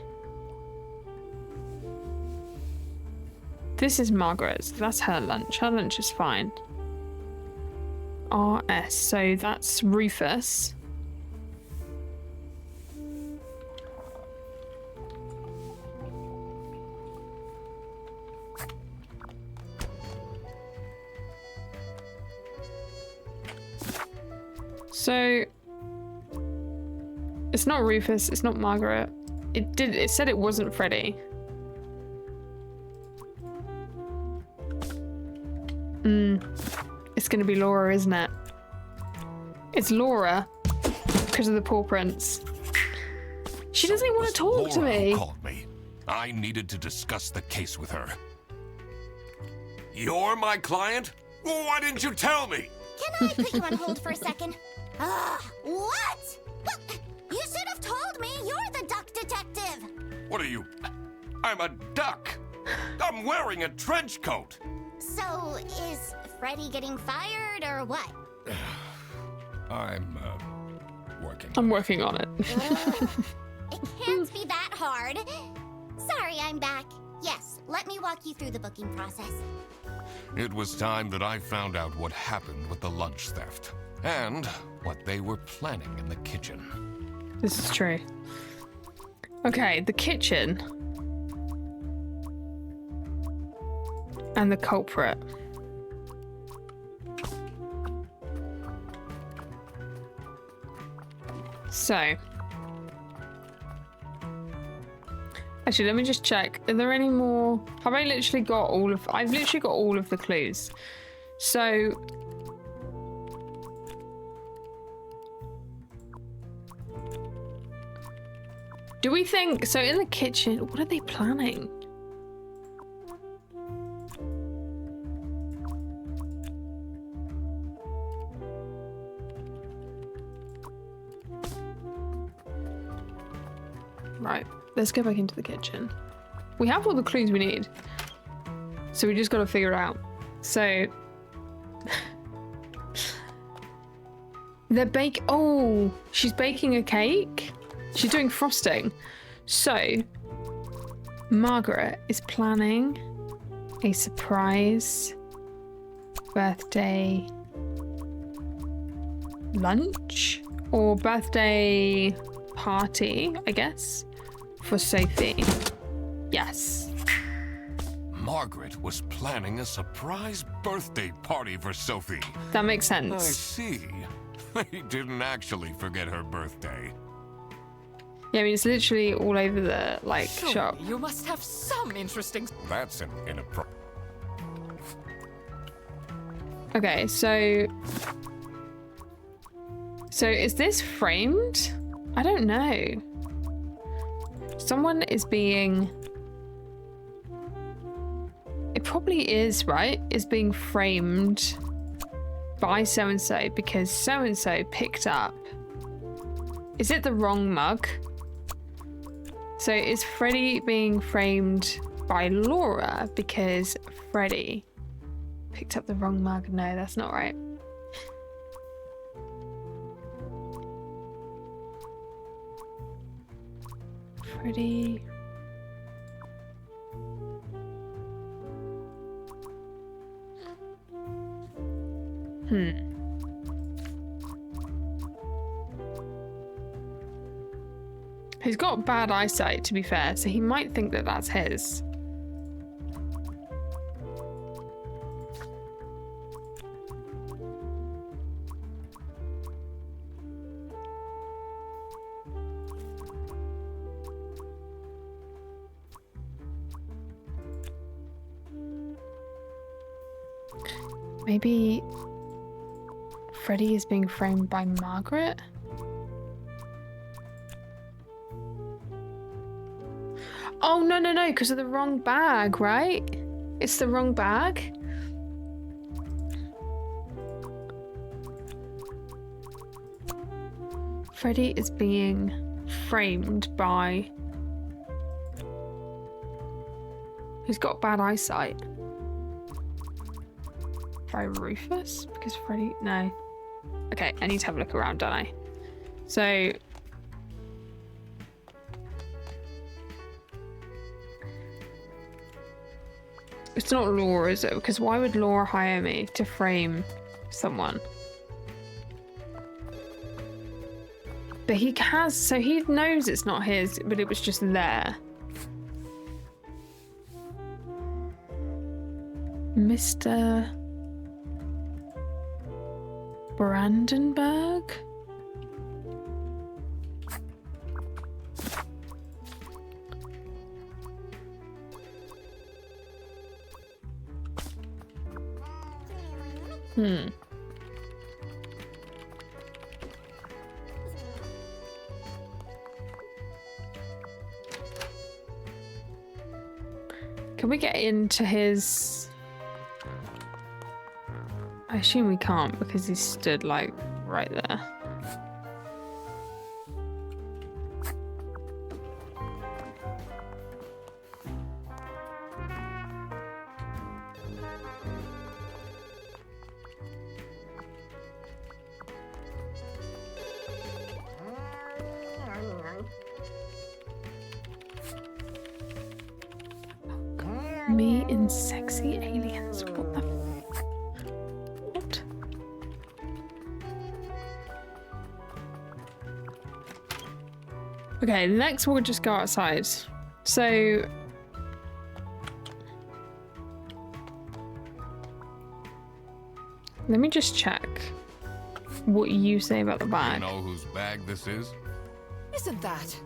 This is Margaret's. That's her lunch. Her lunch is fine. RS. So that's Rufus. So it's not Rufus, it's not Margaret. It said it wasn't Freddy. It's gonna be Laura, isn't it? It's Laura because of the paw prints. She doesn't even want to talk to
Laura
me.
who called me. I needed to discuss the case with her. You're my client? Well, why didn't you tell me?
Can I put you on hold for a second? What? You should have told me. You're the duck detective.
What are you? I'm a duck. I'm wearing a trench coat.
So, is Freddy getting fired or what?
I'm working.
I'm working on it.
It can't be that hard. Sorry, I'm back. Yes, let me walk you through the booking process.
It was time that I found out what happened with the lunch theft and what they were planning in the kitchen.
This is true. Okay, the kitchen. And the culprit. So. Actually, let me just check. Are there any more? Have I literally got all of... I've literally got all of the clues. So... Do we think... So in the kitchen, what are they planning? Right, let's go back into the kitchen. We have all the clues we need. So we just got to figure it out. So... Oh, she's baking a cake? She's doing frosting. So, Margaret is planning a surprise birthday lunch or birthday party, I guess, for Sophie. Yes.
Margaret was planning a surprise birthday party for Sophie.
That makes
I
sense.
see. They didn't actually forget her birthday.
Yeah, I mean, it's literally all over the, like,
Surely
shop.
you must have some interesting.
That's an inappropriate.
Okay, so is this framed? I don't know. Someone is being... It probably is, right? Is being framed by so-and-so because so-and-so picked up. Is it the wrong mug? So is Freddy being framed by Laura because Freddy picked up the wrong mug? No, that's not right. Freddy. He's got bad eyesight, to be fair, so he might think that that's his. Maybe Freddy is being framed by Margaret? Oh, no, because of the wrong bag, right? It's the wrong bag? Freddy is being framed by... Who's got bad eyesight? By Rufus? Because Freddy... No. Okay, I need to have a look around, don't I? So... It's not Laura, is it? Because why would Laura hire me to frame someone? But he has... So he knows it's not his, but it was just there. Mr... Brandenburg? Can we get into his... I assume we can't because he stood like right there. Me and sexy aliens. What the? What? Okay, next we'll just go outside. So... Let me just check what you say about the
You
bag.
know whose bag this is?
Isn't that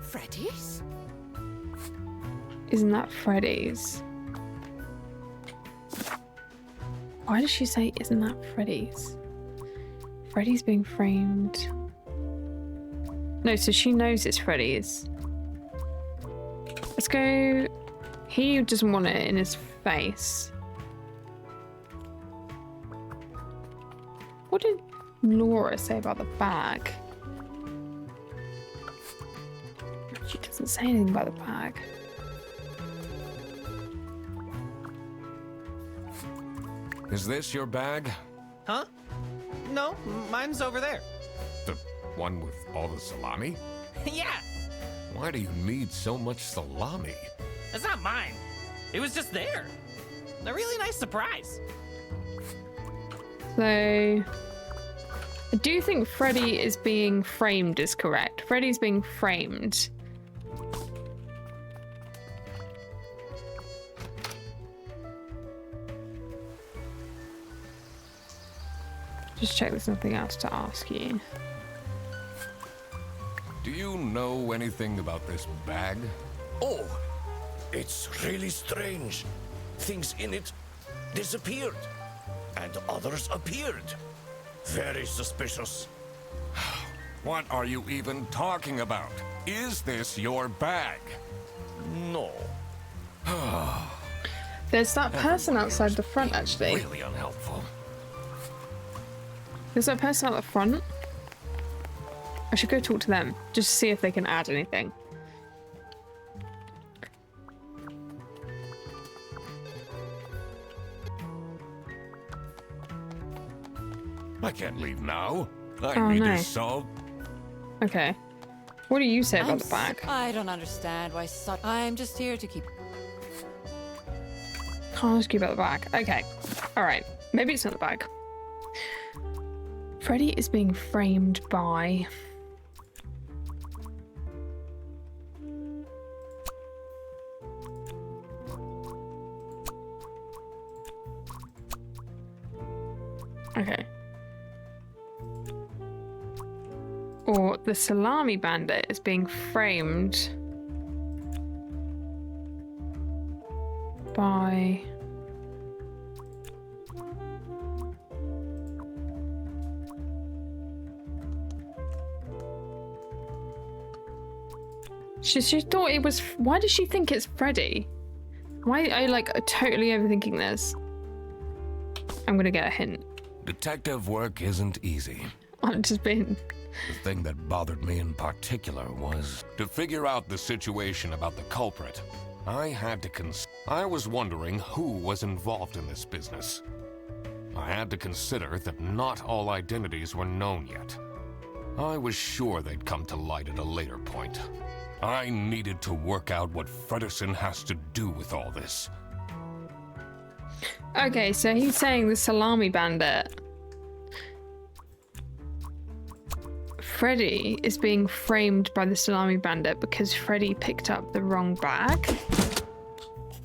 Freddy's?
Isn't that Freddy's? Why does she say, isn't that Freddy's? Freddy's being framed. No, so she knows it's Freddy's. Let's go. He doesn't want it in his face. What did Laura say about the bag? She doesn't say anything about the bag.
Is this your bag?
Huh? No, mine's over there.
The one with all the salami?
Yeah,
Why do you need so much salami?
it's not mine. It was just there. A really nice surprise.
So I do think Freddy is being framed is correct. Freddy's being framed. Just check there's nothing else to ask you.
Do you know anything about this bag?
Oh, it's really strange. Things in it disappeared, and others appeared. Very suspicious.
What are you even talking about? Is this your bag?
No.
There's that person outside the front, actually.
Really unhelpful.
There's that person at the front. I should go talk to them, just to see if they can add anything.
I can't leave now. I
Oh,
need
no.
to solve.
Okay. What do you say about
I'm
the bag?
I don't understand why such. I'm just here to keep.
Can't ask you about the bag. Okay. Alright. Maybe it's not the bag. Freddy is being framed by... Okay. Or the Salami Bandit is being framed by... She thought it was... Why does she think it's Freddy? Why are you, like, totally overthinking this? I'm gonna get a hint.
Detective work isn't easy.
I'm just being...
The thing that bothered me in particular was to figure out the situation about the culprit. I was wondering who was involved in this business. I had to consider that not all identities were known yet. I was sure they'd come to light at a later point. I needed to work out what Fredersen has to do with all this.
Okay, so he's saying the Salami Bandit. Freddy is being framed by the Salami Bandit because Freddy picked up the wrong bag.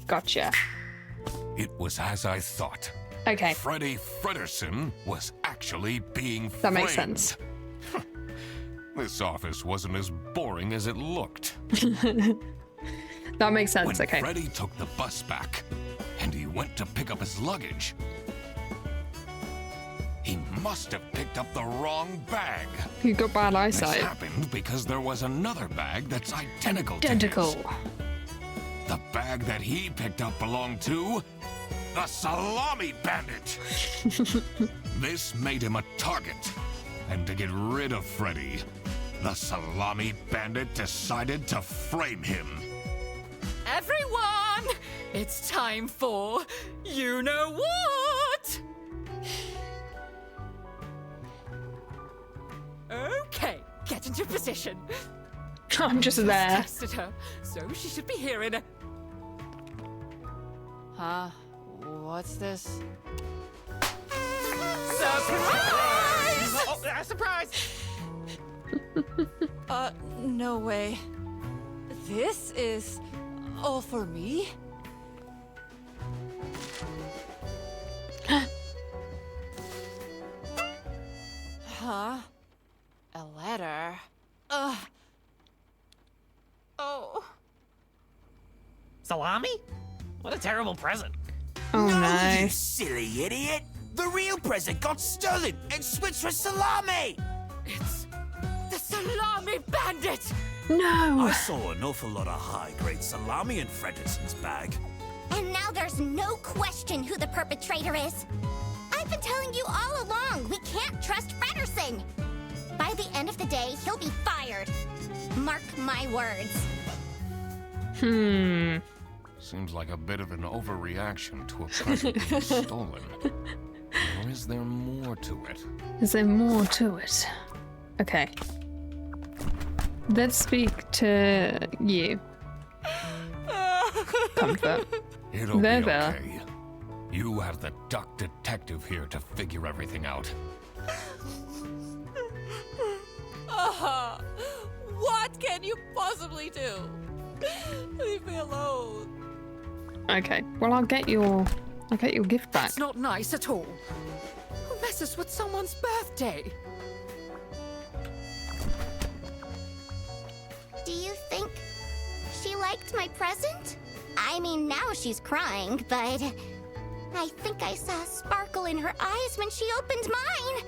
Gotcha.
It was as I thought.
Okay,
Freddy Fredersen was actually being framed.
that makes sense.
This office wasn't as boring as it looked.
That makes sense,
When
okay.
Freddy took the bus back, and he went to pick up his luggage, he must have picked up the wrong bag.
You got bad
This
eyesight.
happened because there was another bag that's identical
Identical.
to his. The bag that he picked up belonged to the Salami Bandit. This made him a target. And to get rid of Freddy, the Salami Bandit decided to frame him.
Everyone, it's time for you know what? Okay, get into position.
I'm just there.
Tested her, so she should be here in a...
Huh? What's this?
Surprise!
Oh, surprise!
No way. This is all for me? Huh? A letter? Oh.
Salami? What a terrible present.
Oh
You
no.
silly idiot! The real present got stolen and switched for salami!
It's the Salami Bandit!
No!
I saw an awful lot of high-grade salami in Fredersen's bag.
And now there's no question who the perpetrator is. I've been telling you all along, we can't trust Fredersen. By the end of the day, he'll be fired. Mark my words.
Seems like a bit of an overreaction to a present being stolen. Or is there more to it?
Is there more to it? Okay. Let's speak to you. Comfort.
It'll
There,
be
there.
okay. You have the duck detective here to figure everything out.
What can you possibly do? Leave me alone.
Okay. Well, I'll get your gift back.
That's not nice at all. Who messes with someone's birthday?
Do you think she liked my present? I mean, now she's crying, but I think I saw a sparkle in her eyes when she opened mine.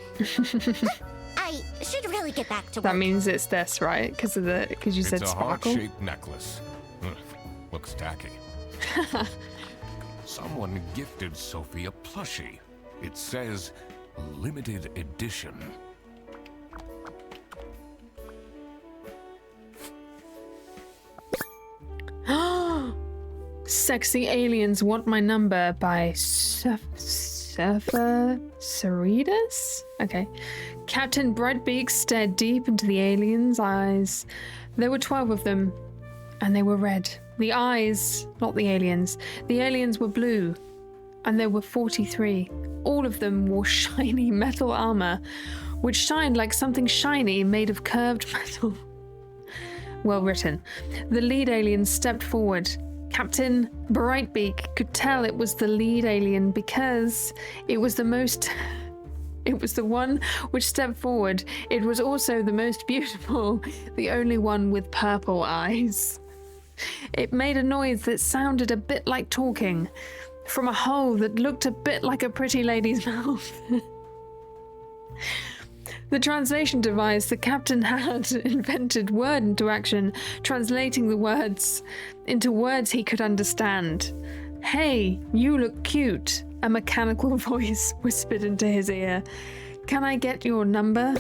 I should really get back to work.
That means it's this, right? Because you said
It's a
sparkle.
heart-shaped necklace. Ugh, looks tacky. Someone gifted Sophie a plushie. It says limited edition.
Sexy aliens want my number by Surfer Cerritos? Okay. Captain Brightbeak stared deep into the aliens' eyes. There were 12 of them, and they were red. The eyes, not the aliens. The aliens were blue, and there were 43. All of them wore shiny metal armor, which shined like something shiny made of curved metal. Well written. The lead alien stepped forward. Captain Brightbeak could tell it was the lead alien because it was the one which stepped forward. It was also the most beautiful, the only one with purple eyes. It made a noise that sounded a bit like talking from a hole that looked a bit like a pretty lady's mouth. The translation device the captain had invented word into action, translating the words into words he could understand. Hey, you look cute, a mechanical voice whispered into his ear. Can I get your number?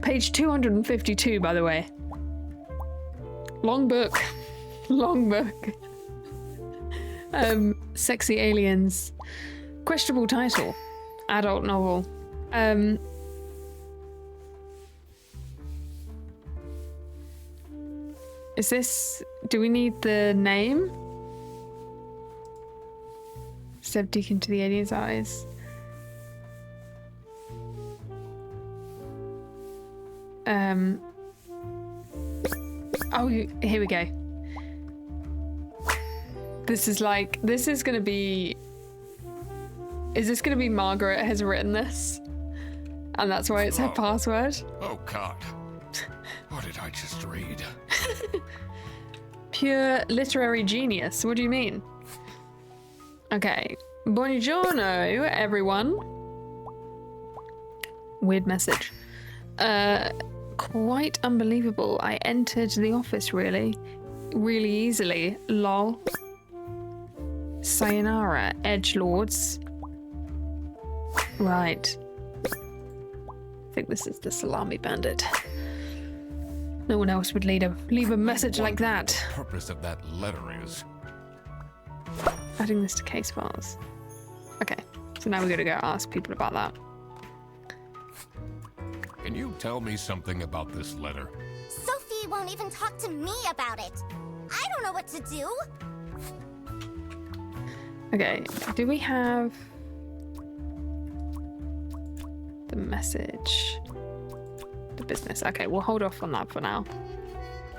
Page 252, by the way. Long book. Long book. Sexy aliens. Questionable title. Adult novel. Is this... Do we need the name? Step deep into the alien's eyes. Oh, here we go. This is gonna be... Is this gonna be Margaret has written this? And that's why it's her password?
Oh, God. What did I just read?
Pure literary genius. What do you mean? Okay. Buongiorno, everyone. Weird message. Quite unbelievable. I entered the office really easily. Lol. Sayonara, edgelords. Right. I think this is the Salami Bandit. No one else would leave a message like that.
The purpose of that letter is...
Adding this to case files. Okay, so now we're gonna go ask people about that.
Can you tell me something about this letter?
Sophie won't even talk to me about it. I don't know what to do.
Okay, do we have the message? The business. Okay, we'll hold off on that for now.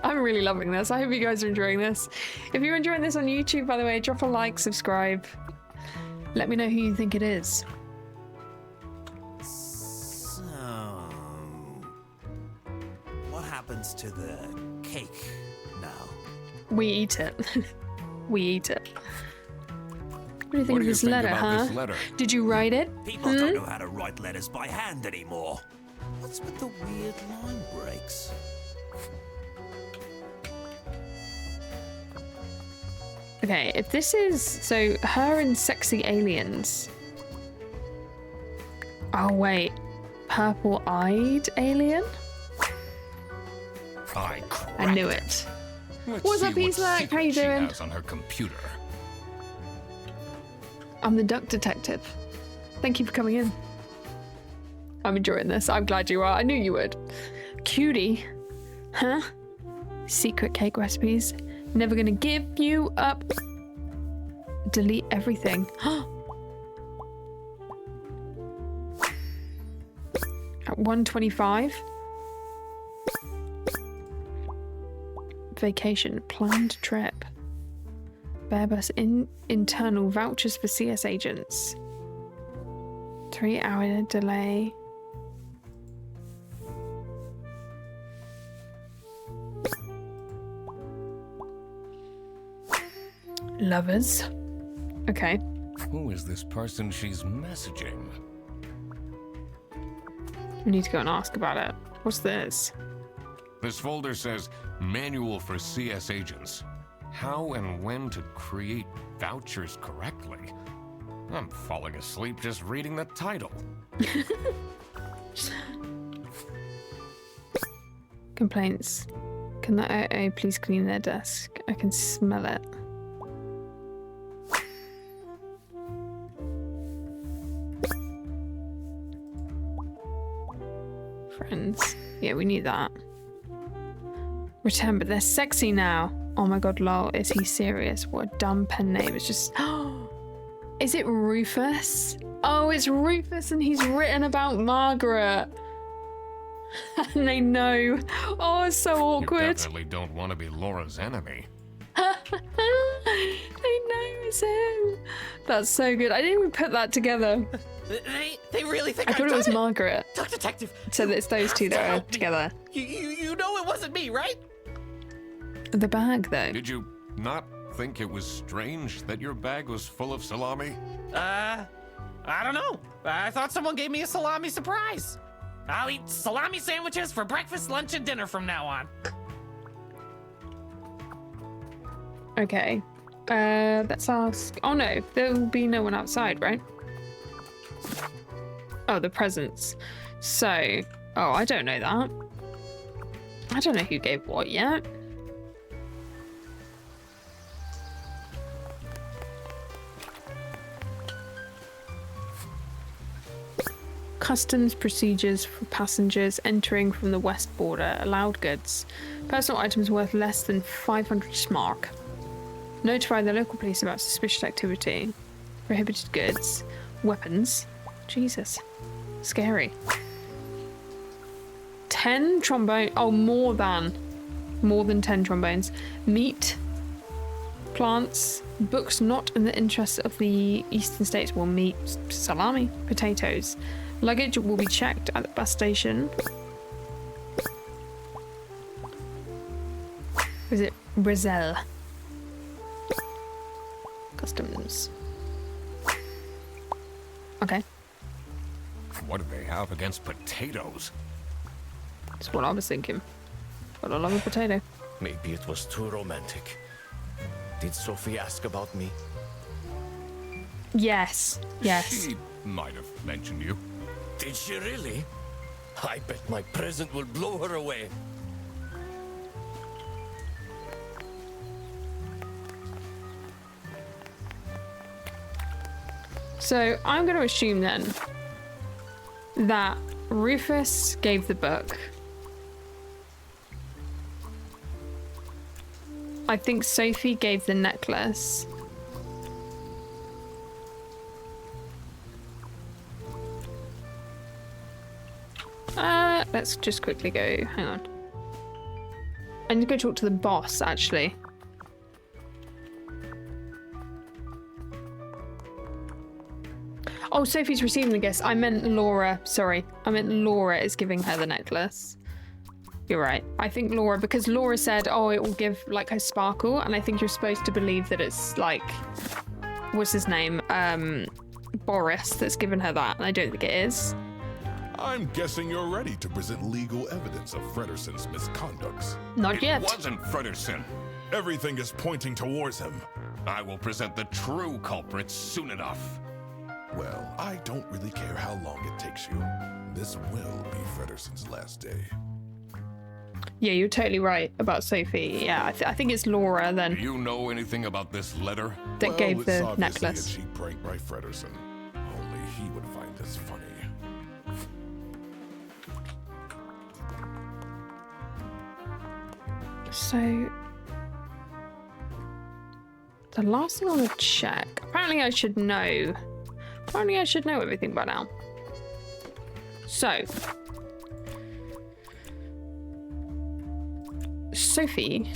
I'm really loving this. I hope you guys are enjoying this. If you're enjoying this on YouTube, by the way, drop a like, subscribe. Let me know who you think it is.
So, what happens to the cake now?
We eat it. We eat it. What do you think of this letter, huh?
This letter?
Did you write it?
People don't know how to write letters by hand anymore. What's with the weird line breaks?
Okay, if this is... So, her and sexy aliens. Oh, wait. Purple-eyed alien? I knew it. What's up, Eastlack? How you doing?
She has on her computer.
I'm the duck detective. Thank you for coming in. I'm enjoying this. I'm glad you are. I knew you would. Cutie. Huh? Secret cake recipes. Never gonna give you up. Delete everything. At 125. vacation. Planned trip. Airbus internal vouchers for CS agents. 3-hour delay. Lovers. Okay.
Who is this person she's messaging?
We need to go and ask about it. What's this?
This folder says Manual for CS Agents. How and when to create vouchers correctly. I'm falling asleep just reading the title.
Complaints. Can the AA please clean their desk? I can smell it. Friends. Yeah, we need that. Return, but they're sexy now. Oh my god, lol. Is he serious? What a dumb pen name. It's just... Is it Rufus? Oh, it's Rufus and he's written about Margaret. And they know. Oh, it's so awkward.
You definitely don't want to be Laura's enemy.
They know it's him. That's so good. I didn't even put that together.
They really think
I thought it was
done
Margaret.
Duck Detective.
So it's those two that are
Help me.
together.
You know it wasn't me, right?
The bag, though.
Did you not think it was strange that your bag was full of salami?
I don't know. I thought someone gave me a salami surprise. I'll eat salami sandwiches for breakfast, lunch, and dinner from now on.
Okay. Let's ask. Oh no, there will be no one outside, right? Oh, the presents. So, oh, I don't know that. I don't know who gave what yet. Customs procedures for passengers entering from the west border. Allowed goods. Personal items worth less than 500 Schmark. Notify the local police about suspicious activity. Prohibited goods. Weapons. Jesus. Scary. 10 trombone. Oh, more than 10 trombones. Meat. Plants. Books not in the interests of the eastern states. Well, meat. Salami. Potatoes. Luggage will be checked at the bus station. Is it Brazil? Customs. Okay.
What do they have against potatoes?
That's what I was thinking. But I love a potato.
Maybe it was too romantic. Did Sophie ask about me?
Yes. Yes.
She might have mentioned you.
Did she really? I bet my present will blow her away.
So I'm going to assume then that Rufus gave the book. I think Sophie gave the necklace. Let's just quickly go. Hang on. I need to go talk to the boss, actually. Oh, Sophie's receiving the gift. I meant Laura. Sorry. I meant Laura is giving her the necklace. You're right. I think Laura, because Laura said, oh, it will give like her sparkle. And I think you're supposed to believe that it's like, what's his name? Boris that's given her that. And I don't think it is.
I'm guessing you're ready to present legal evidence of Frederson's misconducts.
Not
It
yet.
wasn't Frederson.
Everything is pointing towards him.
I will present the true culprits soon enough.
Well, I don't really care how long it takes you. This will be Frederson's last day.
Yeah, you're totally right about Sophie. Yeah, I think it's Laura
Do
then
you know anything about this letter?
that gave
it's
the
obviously
necklace.
a cheap prank by Frederson. Only he would find this funny.
So, the last thing I want to check. Apparently I should know. Apparently I should know everything by now. So, Sophie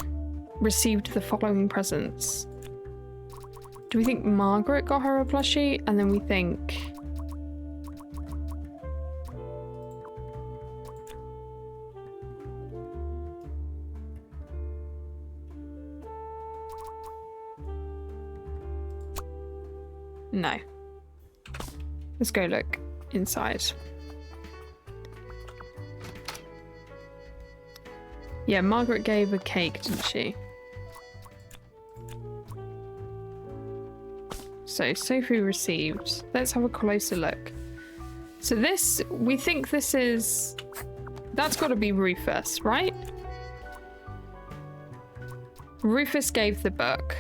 received the following presents. Do we think Margaret got her a plushie? And then we think... No. Let's go look inside. Yeah, Margaret gave a cake, didn't she? So, Sophie received. Let's have a closer look. So this, we think this is... That's got to be Rufus, right? Rufus gave the book.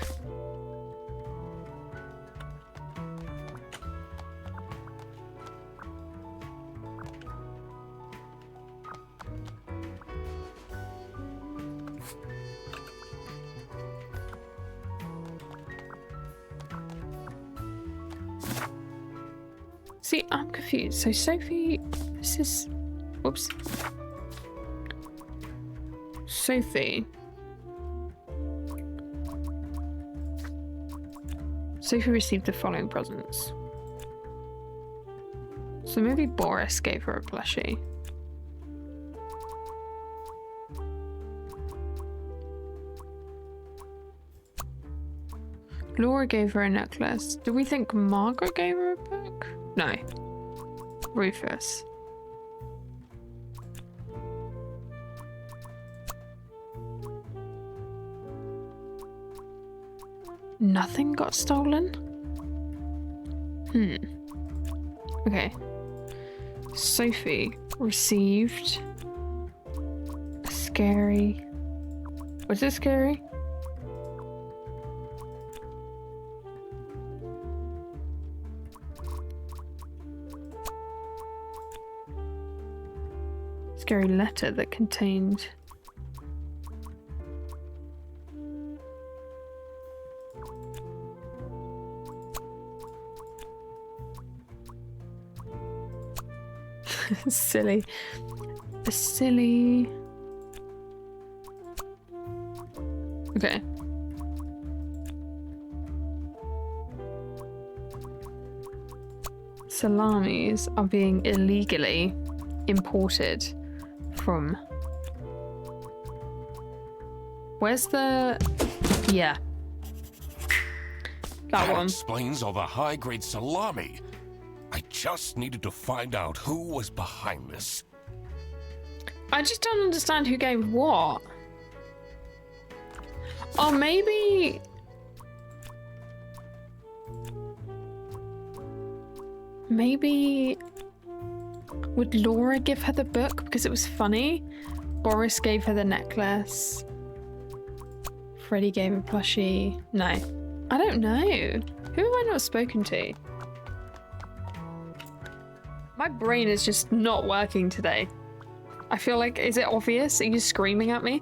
See, I'm confused. So Sophie, this is... Whoops. Sophie. Sophie received the following presents. So maybe Boris gave her a plushie. Laura gave her a necklace. Do we think Margaret gave her a book? No. Rufus. Nothing got stolen? Okay. Sophie received a scary... Was it scary? Scary letter that contained... silly. A silly... Okay. Salamis are being illegally imported from... Where's the... Yeah. That one.
Explains all the high-grade salami. I just needed to find out who was behind this.
I just don't understand who gave what. Or maybe... Maybe... Would Laura give her the book because it was funny? Boris gave her the necklace. Freddie gave a plushie. No. I don't know. Who have I not spoken to? My brain is just not working today. I feel like, is it obvious? Are you screaming at me?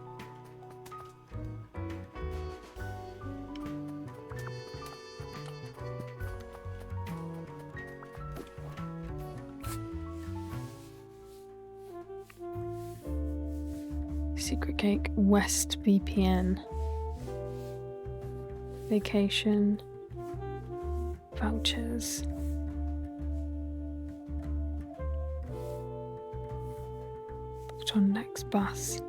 Secret cake, West VPN. Vacation. Vouchers. Booked on next bus.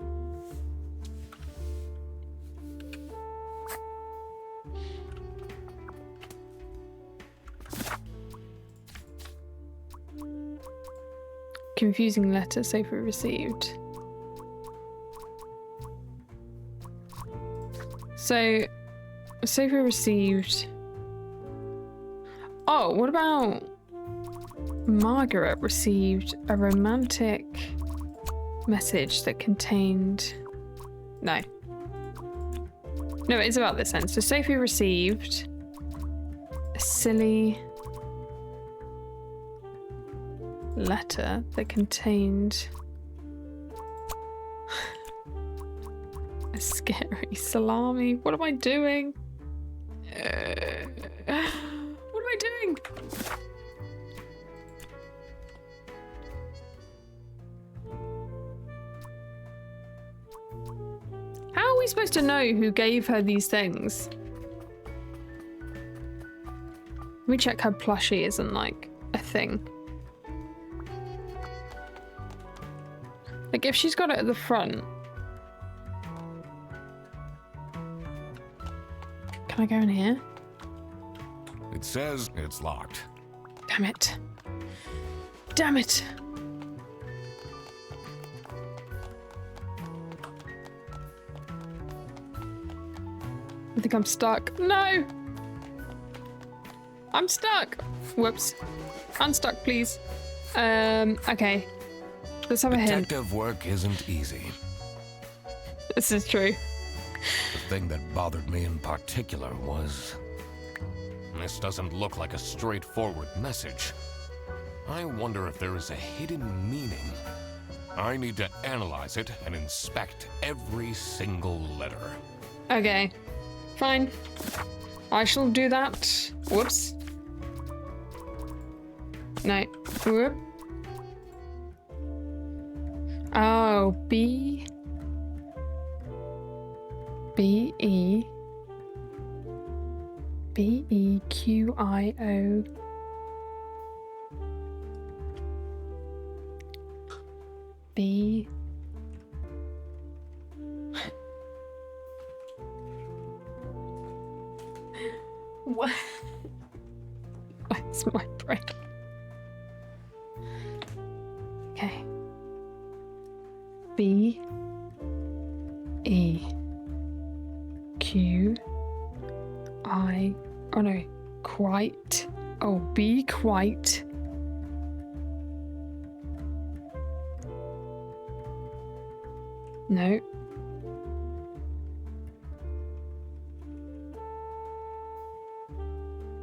Confusing letter Sophie received. So, Sophie received... Oh, what about... Margaret received a romantic message that contained... No. No, it's about this then. So Sophie received a silly letter that contained a scary salami. What am I doing? What am I doing? How are we supposed to know who gave her these things? Let me check her plushie isn't like a thing. Like if she's got it at the front. Can I go in here?
It says it's locked.
Damn it. Damn it. I think I'm stuck. No! I'm stuck! Whoops. Unstuck, please. Okay. Let's have a hint.
Detective work isn't easy.
This is true.
The thing that bothered me in particular was... this doesn't look like a straightforward message. I wonder if there is a hidden meaning. I need to analyze it and inspect every single letter.
Okay. Fine. I shall do that. Whoops. No. Whoop. Oh, B. B-E. B-E-Q-I-O. B. What? What's my brain? Okay. B. E. Q. I. Oh no. Quite. Oh, be quite. No.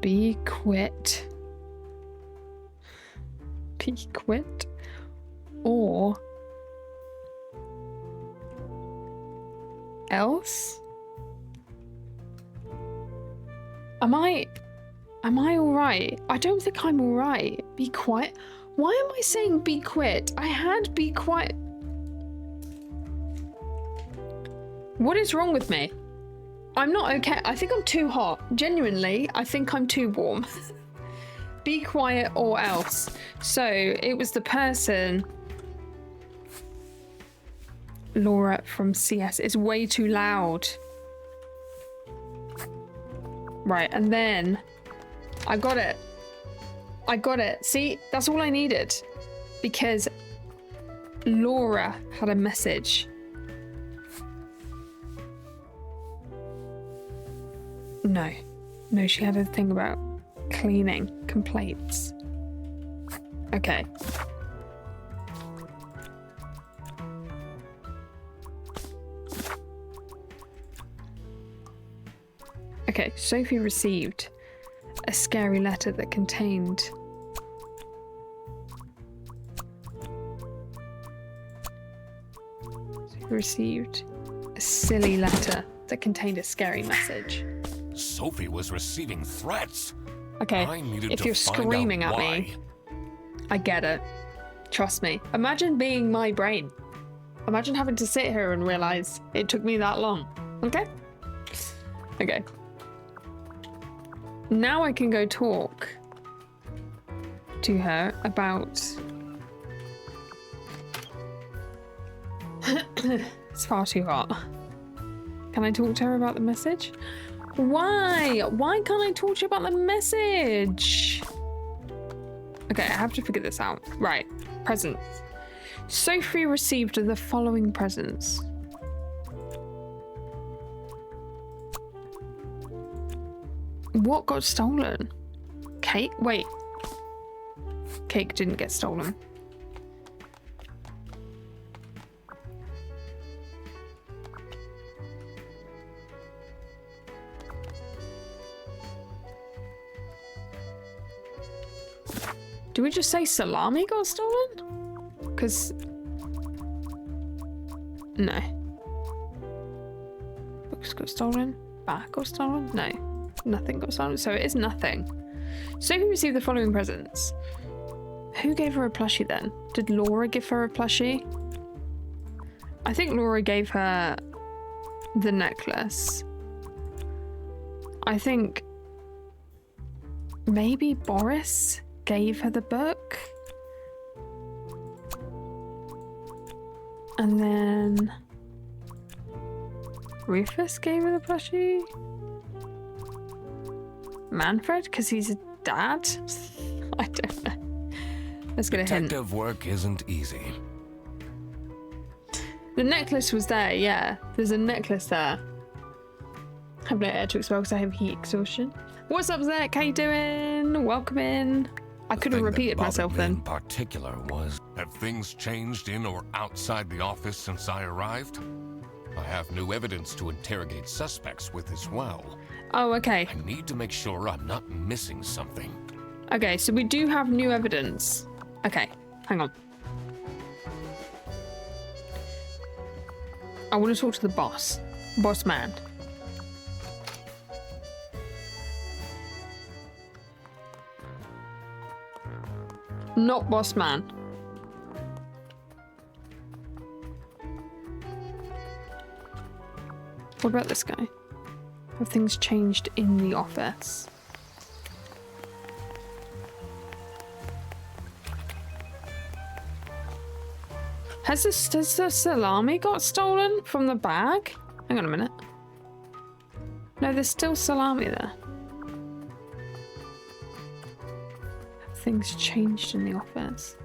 Be quit. Be quit. Or else? Am I alright? I don't think I'm alright. Be quiet. Why am I saying be quit? I had be quiet. What is wrong with me? I'm not okay. I think I'm too hot. Genuinely, I think I'm too warm. Be quiet or else. So it was the person. Laura from CS. It's way too loud. Right, and then I got it. I got it. See, that's all I needed. Because Laura had a message. No. No, she had a thing about cleaning complaints. Okay. Okay, Sophie received a scary letter that contained received a silly letter that contained a scary message.
Sophie was receiving threats.
Okay,
I needed
if
to
you're
find
screaming
out
at
why.
me, I get it. Trust me. Imagine being my brain. Imagine having to sit here and realize it took me that long. Okay? Okay. Now I can go talk to her about... It's far too hot. Can I talk to her about the message? Why? Why can't I talk to you about the message? Okay, I have to figure this out. Right. Presents. Sophie received the following presents. What got stolen? Cake? Wait. Cake didn't get stolen. Do we just say Salami got stolen? Because... No. Books got stolen? Back got stolen? No. Nothing got stolen. So it is nothing. Sophie received the following presents. Who gave her a plushie then? Did Laura give her a plushie? I think Laura gave her the necklace. I think maybe Boris gave her the book. And then Rufus gave her the plushie. Manfred, because he's a dad? I don't know. Let's get a hint.
Detective work isn't easy.
The necklace was there, yeah. There's a necklace there. I have no air to expel because I have heat exhaustion. What's up, Zach? How you doing? Welcome in. I could have
thing that
repeated myself
bothered me
then.
In particular was, have things changed in or outside the office since I arrived? I have new evidence to interrogate suspects with as well.
Oh, okay.
I need to make sure I'm not missing something.
Okay, so we do have new evidence. Okay, hang on. I want to talk to the boss. Boss man. Not boss man. What about this guy? Have things changed in the office? Has the salami got stolen from the bag? Hang on a minute. No, there's still salami there. Have things changed in the office?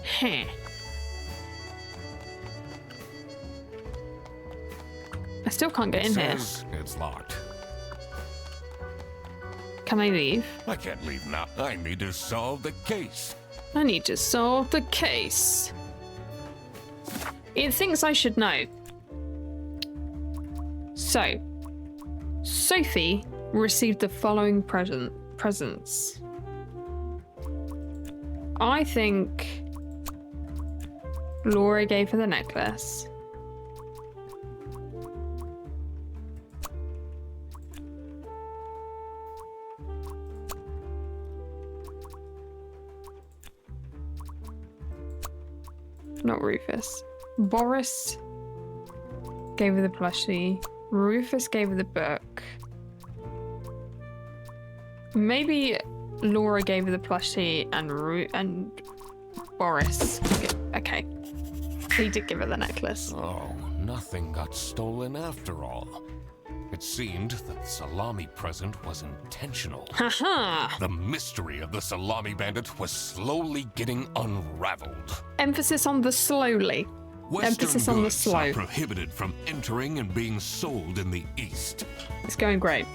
Huh. I still can't get in here.
Says it's locked.
Can I leave?
I can't leave now. I need to solve the case.
I need to solve the case. It thinks I should know. So, Sophie received the following presents. I think Laura gave her the necklace. Not Rufus. Boris gave her the plushie. Rufus gave her the book. Maybe Laura gave her the plushie and Boris. Okay. He did give her the necklace.
Oh, nothing got stolen after all. It seemed that the salami present was intentional.
Haha!
The mystery of the salami bandit was slowly getting unraveled.
Emphasis on the slowly.
Western
Emphasis on the
goods
slow.
are prohibited from entering and being sold in the East.
It's going great.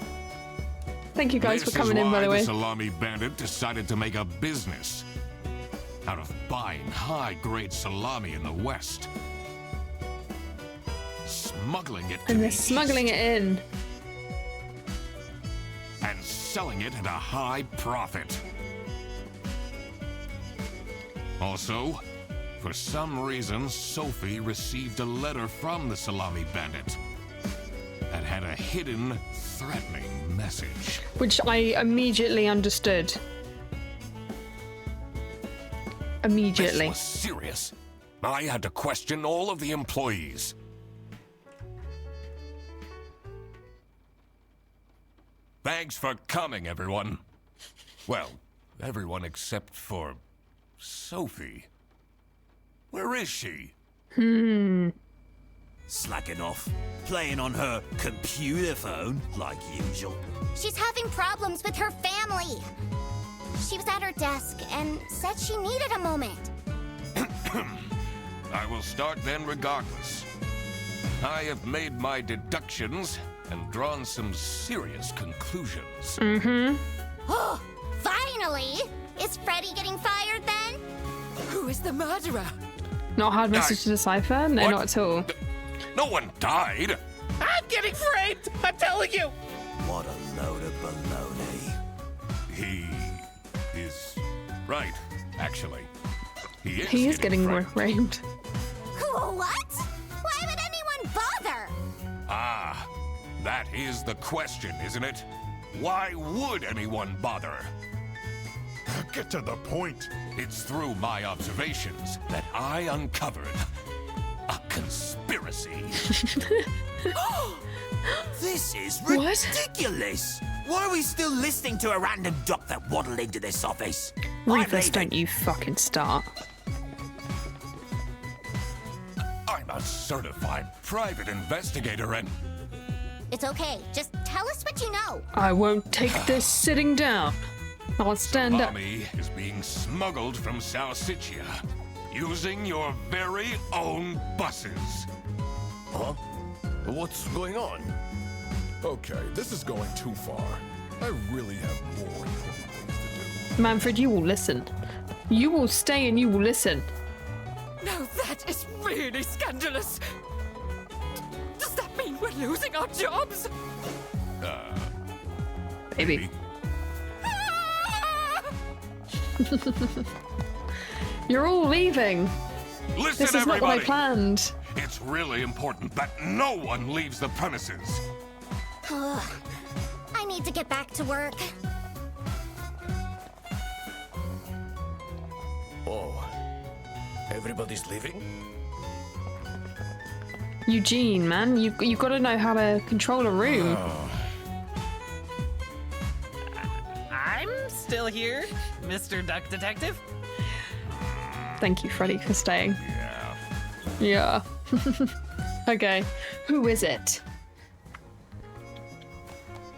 Thank you guys
This
for coming
is
in, by
why
the way.
salami bandit decided to make a business out of buying high-grade salami in the West, smuggling it to
And
the
they're smuggling
East,
it in.
and selling it at a high profit. Also, for some reason, Sophie received a letter from the salami bandit that had a hidden, threatening message.
Which I immediately understood. Immediately.
This was serious. I had to question all of the employees. Thanks for coming, everyone. Well, everyone except for Sophie. Where is she?
Slacking off, playing on her computer phone, like usual.
She's having problems with her family. She was at her desk and said she needed a moment.
I will start then regardless. I have made my deductions and drawn some serious conclusions.
Oh, finally! Is Freddy getting fired then?
Who is the murderer?
Not a hard message to decipher? No,
What?
not at all.
No one died.
I'm getting framed! I'm telling you!
What a load of baloney.
He is right, actually.
He is getting
framed.
framed.
What? Why would anyone bother?
Ah, that That is the question, isn't it? Why would anyone bother?
Get to the point.
It's through my observations that I uncovered a conspiracy.
This is
What?
ridiculous! Why are we still listening to a random doc that waddled into this office?
Leave
I'm
this,
leaving.
don't you fucking start.
I'm a certified private investigator and...
It's okay. Just tell us what you know.
I won't take this sitting down. I'll stand up.
Salami is being smuggled from Salsiccia using your very own buses.
Huh? What's going on?
Okay, this is going too far. I really have more important things to do.
Manfred, you will listen. You will stay and you will listen.
Now that is really scandalous. Does that mean we're losing our jobs?
Baby. You're all leaving.
Listen,
This is not what I
everybody!
planned.
It's really important that no one leaves the premises.
I need to get back to work.
Oh, everybody's leaving?
Eugene, man, you gotta know how to control a room.
I'm still here, Mr. Duck Detective.
Thank you, Freddy, for staying.
Yeah.
Yeah. Okay, who is it?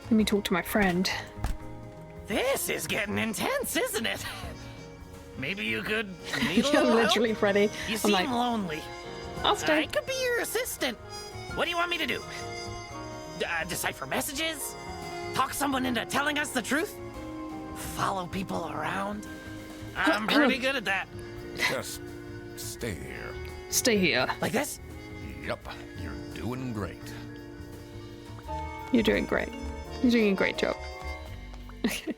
Let me talk to my friend.
This is getting intense, isn't it? Maybe you could need a
You're
little
literally
help?
Freddy.
You
I'm
seem
like,
lonely.
I'll
I
stay.
could be your assistant. What do you want me to do? Decipher messages? Talk someone into telling us the truth? Follow people around? I'm pretty good at that.
Just stay here.
Stay here.
Like this?
Yep, you're doing great.
You're doing great. You're doing a great job. Okay.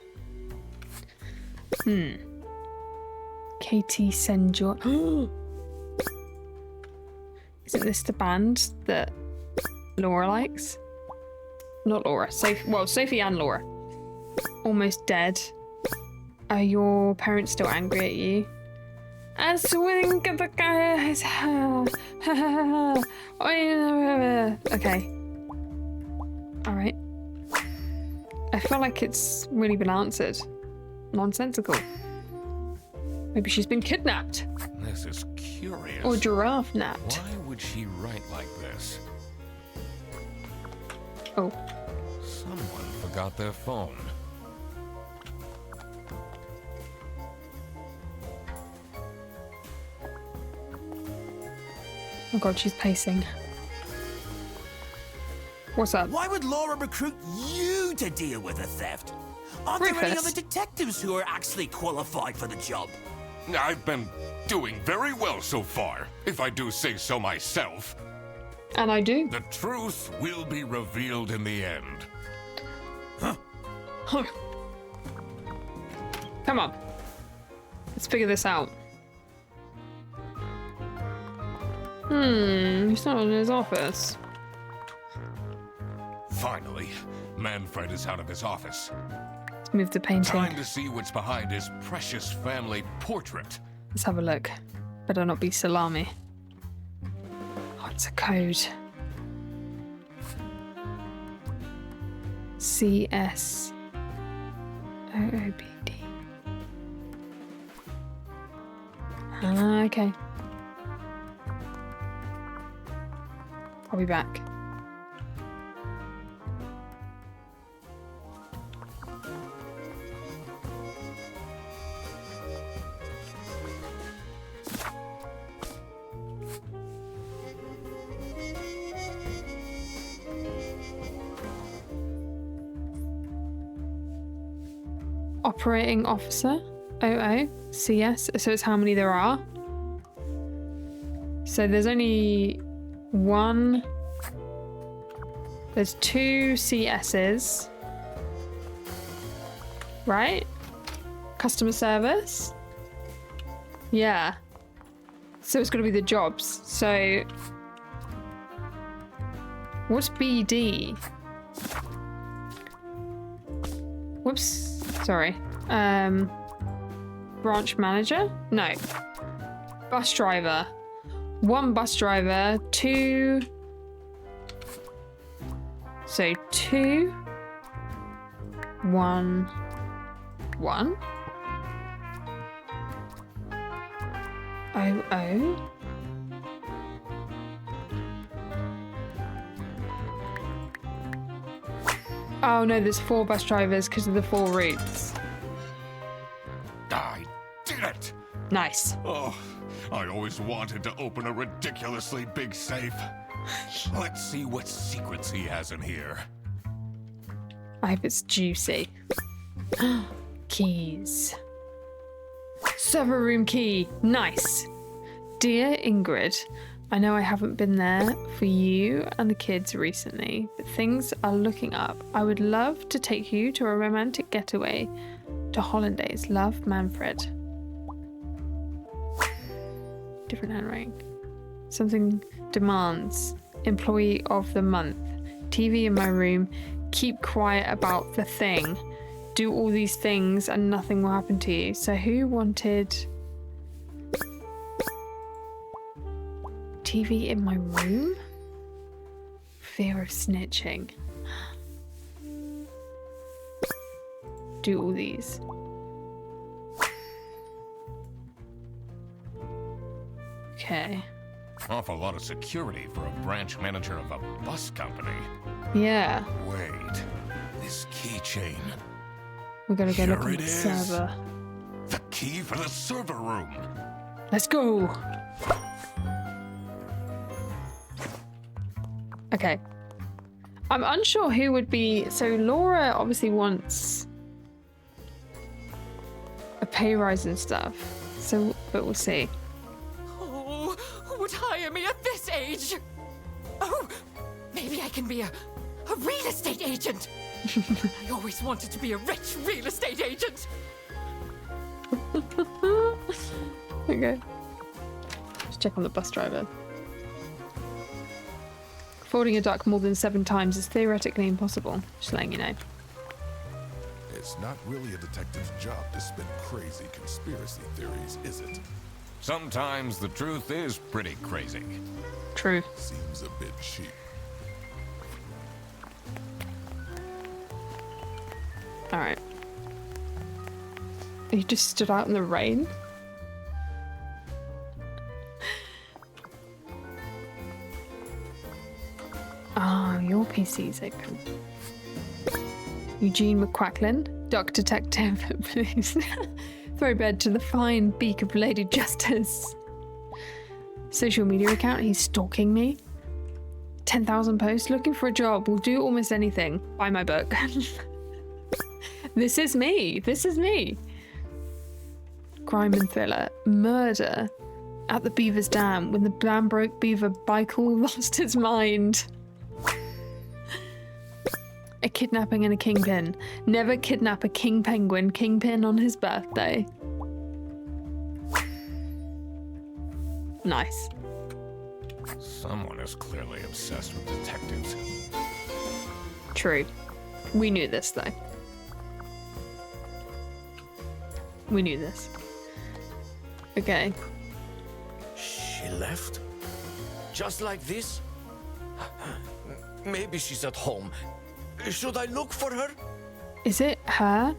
Katie Senjor. Isn't this the band that Laura likes? Not Laura. Sophie and Laura. Almost dead. Are your parents still angry at you? I swing at the guys. Okay. Alright. I feel like it's really been answered. Nonsensical. Maybe she's been kidnapped.
This is curious.
Or giraffe napped.
Why would she write like this?
Oh.
Someone forgot their phone.
Oh god, she's pacing. What's up?
Why would Laura recruit you to deal with the theft? Aren't there any
Rufus.
other detectives who are actually qualified for the job?
I've been doing very well so far, if I do say so myself.
And I do.
The truth will be revealed in the end.
Come on. Let's figure this out. He's not in his office.
Finally, Manfred is out of his office.
Let's move the painting.
Time to see what's behind his precious family portrait.
Let's have a look. Better not be Salami. Oh, it's a code. CS OOBD. Okay. I'll be back. Operating officer, OO, CS, so it's how many there are. So there's only one, there's two CSs, right? Customer service? Yeah. So it's gonna be the jobs, so what's BD? Whoops. Sorry. Branch manager? No. Bus driver. 1 bus driver. 2. So 2. 1. 1. 00. Oh no, there's 4 bus drivers because of the 4 routes.
I did it!
Nice.
Oh, I always wanted to open a ridiculously big safe. Let's see what secrets he has in here.
I hope it's juicy. Keys. Server room key. Nice. Dear Ingrid, I know I haven't been there for you and the kids recently, but things are looking up. I would love to take you to a romantic getaway to Hollandaise. Love, Manfred. Different handwriting. Something demands. Employee of the month. TV in my room. Keep quiet about the thing. Do all these things and nothing will happen to you. So who wanted TV in my room? Fear of snitching. Do all these. Okay.
Awful lot of security for a branch manager of a bus company.
Yeah.
Wait, this keychain.
We're gonna go look
Here
on
it
the
is.
server.
The key for the server room.
Let's go. Okay. I'm unsure who would be. So Laura obviously wants a pay rise and stuff. So, but we'll see.
Oh, who would hire me at this age? Oh, maybe I can be a real estate agent. I always wanted to be a rich real estate agent.
Okay. Let's check on the bus driver. Folding a duck more than 7 times is theoretically impossible. Just letting you know.
It's not really a detective's job to spin crazy conspiracy theories, is it?
Sometimes the truth is pretty crazy.
True.
Seems a bit cheap.
Alright. You just stood out in the rain? Ah, your PC's open. Eugene McQuacklin, Doc Detective, please. Throw bed to the fine beak of Lady Justice. Social media account, he's stalking me. 10,000 posts, looking for a job, will do almost anything. Buy my book. This is me. This is me. Crime and thriller. Murder at the Beaver's Dam when the dam broke. Beaver Bicol lost his mind. A kidnapping and a kingpin. Never kidnap a king penguin kingpin on his birthday. Nice.
Someone is clearly obsessed with detectives.
True. We knew this though. We knew this. Okay.
She left? Just like this? Maybe she's at home. Should I look for her?
Is it her?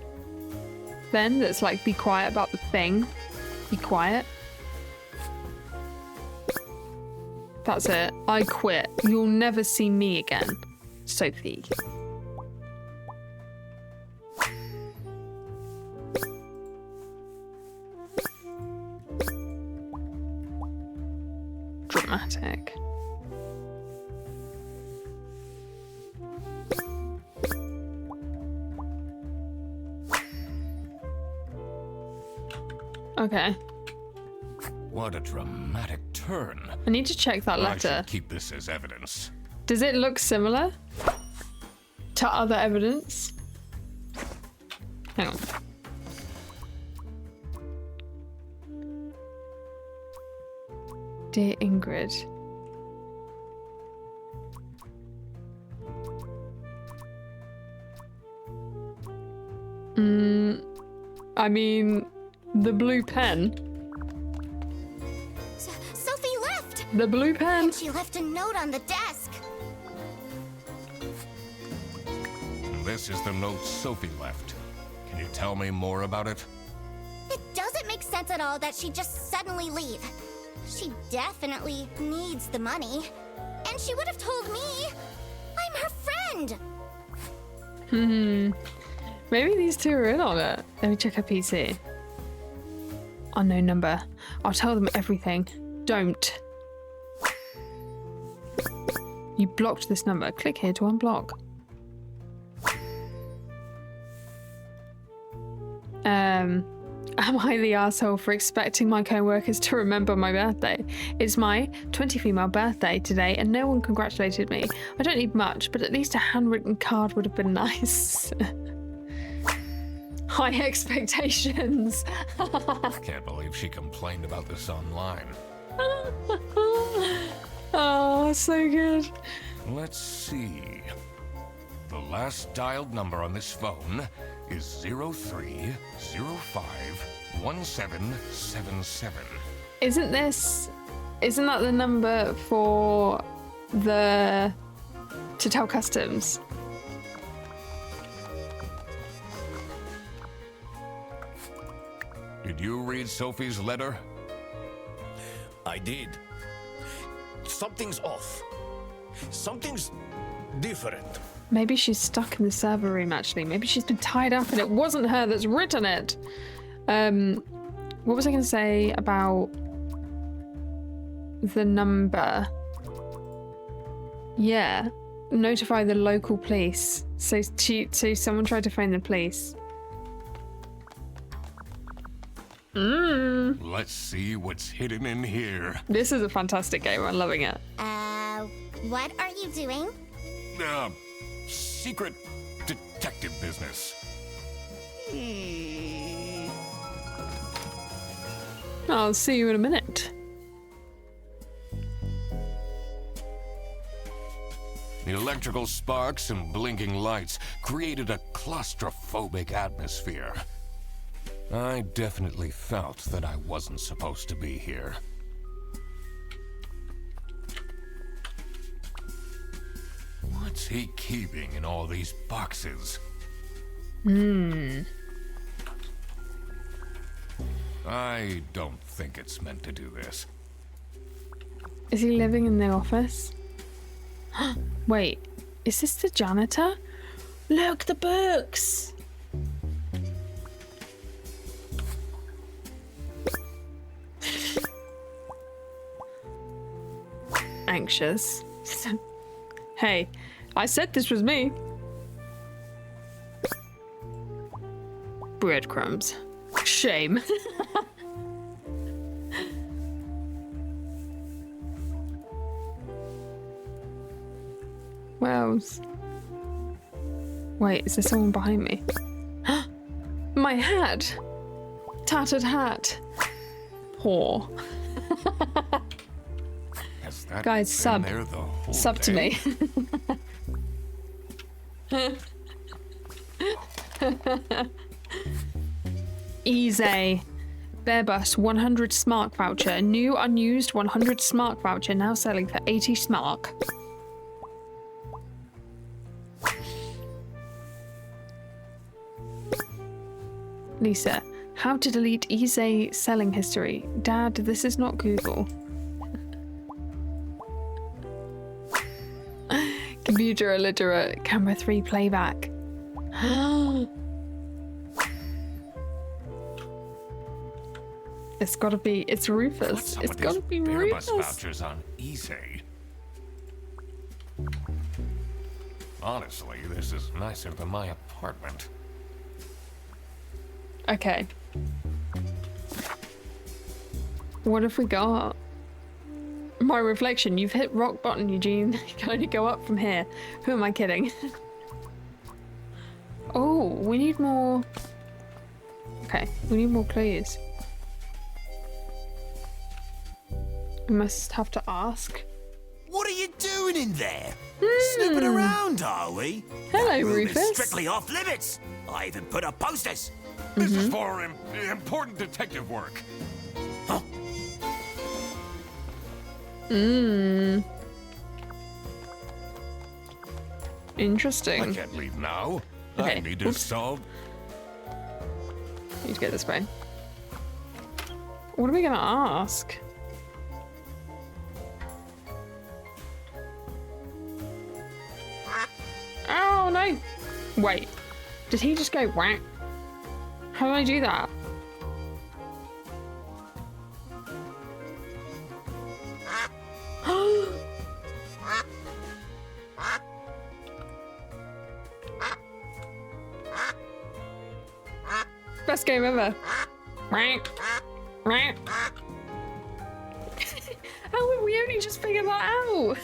Then that's like, be quiet about the thing. Be quiet. That's it. I quit. You'll never see me again. Sophie. Dramatic. Okay.
What a dramatic turn.
I need to check that
I
letter.
should keep this as evidence.
Does it look similar to other evidence? Hang on. Dear Ingrid. I mean, the blue pen.
Sophie left!
The blue pen.
And she left a note on the desk.
This is the note Sophie left. Can you tell me more about it?
It doesn't make sense at all that she'd just suddenly leave. She definitely needs the money. And she would have told me. I'm her friend.
Maybe these two are in on it. Let me check her PC. Unknown number. I'll tell them everything. Don't. You blocked this number. Click here to unblock. Am I the asshole for expecting my co-workers to remember my birthday? It's my 20 female birthday today and no one congratulated me. I don't need much, but at least a handwritten card would have been nice. High expectations.
Can't believe she complained about this online.
Oh, so good.
Let's see. The last dialed number on this phone is 03051777.
Isn't that the number for the to tell customs?
Did you read Sophie's letter?
I did. Something's off. Something's different.
Maybe she's stuck in the server room, actually. Maybe she's been tied up and it wasn't her that's written it. What was I going to say about the number? Yeah. Notify the local police. So someone tried to phone the police.
Let's see what's hidden in here.
This is a fantastic game. I'm loving it.
What are you doing?
Secret detective business.
I'll see you in a minute.
The electrical sparks and blinking lights created a claustrophobic atmosphere. I definitely felt that I wasn't supposed to be here. What's he keeping in all these boxes? I don't think it's meant to do this.
Is he living in the office? Wait, is this the janitor? Look, the books! Anxious. Hey, I said this was me. Breadcrumbs. Shame. What else? Wait, is there someone behind me? My hat! Tattered hat. Poor.
Has that
Guys,
been
sub.
there the whole
Sub to
day?
me. Easy. Bearbus 100 Smark voucher. New unused 100 Smark voucher now selling for 80 Smark. Lisa, how to delete easy selling history. Dad, this is not Google. Computer illiterate. Camera 3 playback. It's gotta be. It's Rufus. It's gotta be Rufus.
Vouchers on easy. Honestly, this is nicer than my apartment.
Okay. What have we got? My reflection. You've hit rock bottom, Eugene. You can only go up from here. Who am I kidding? Oh, we need more. Okay, we need more clues. We must have to ask.
What are you doing in there? Snooping around, are we?
Hello,
That room is
Rufus.
strictly off limits. I even put up posters.
This is for important detective work.
Huh?
Interesting.
I can't leave now.
Okay.
I need to solve.
Need to get this phone. What are we gonna ask? Oh no! Wait, did he just go whack? How do I do that? Best game ever. How have we only just figured that out?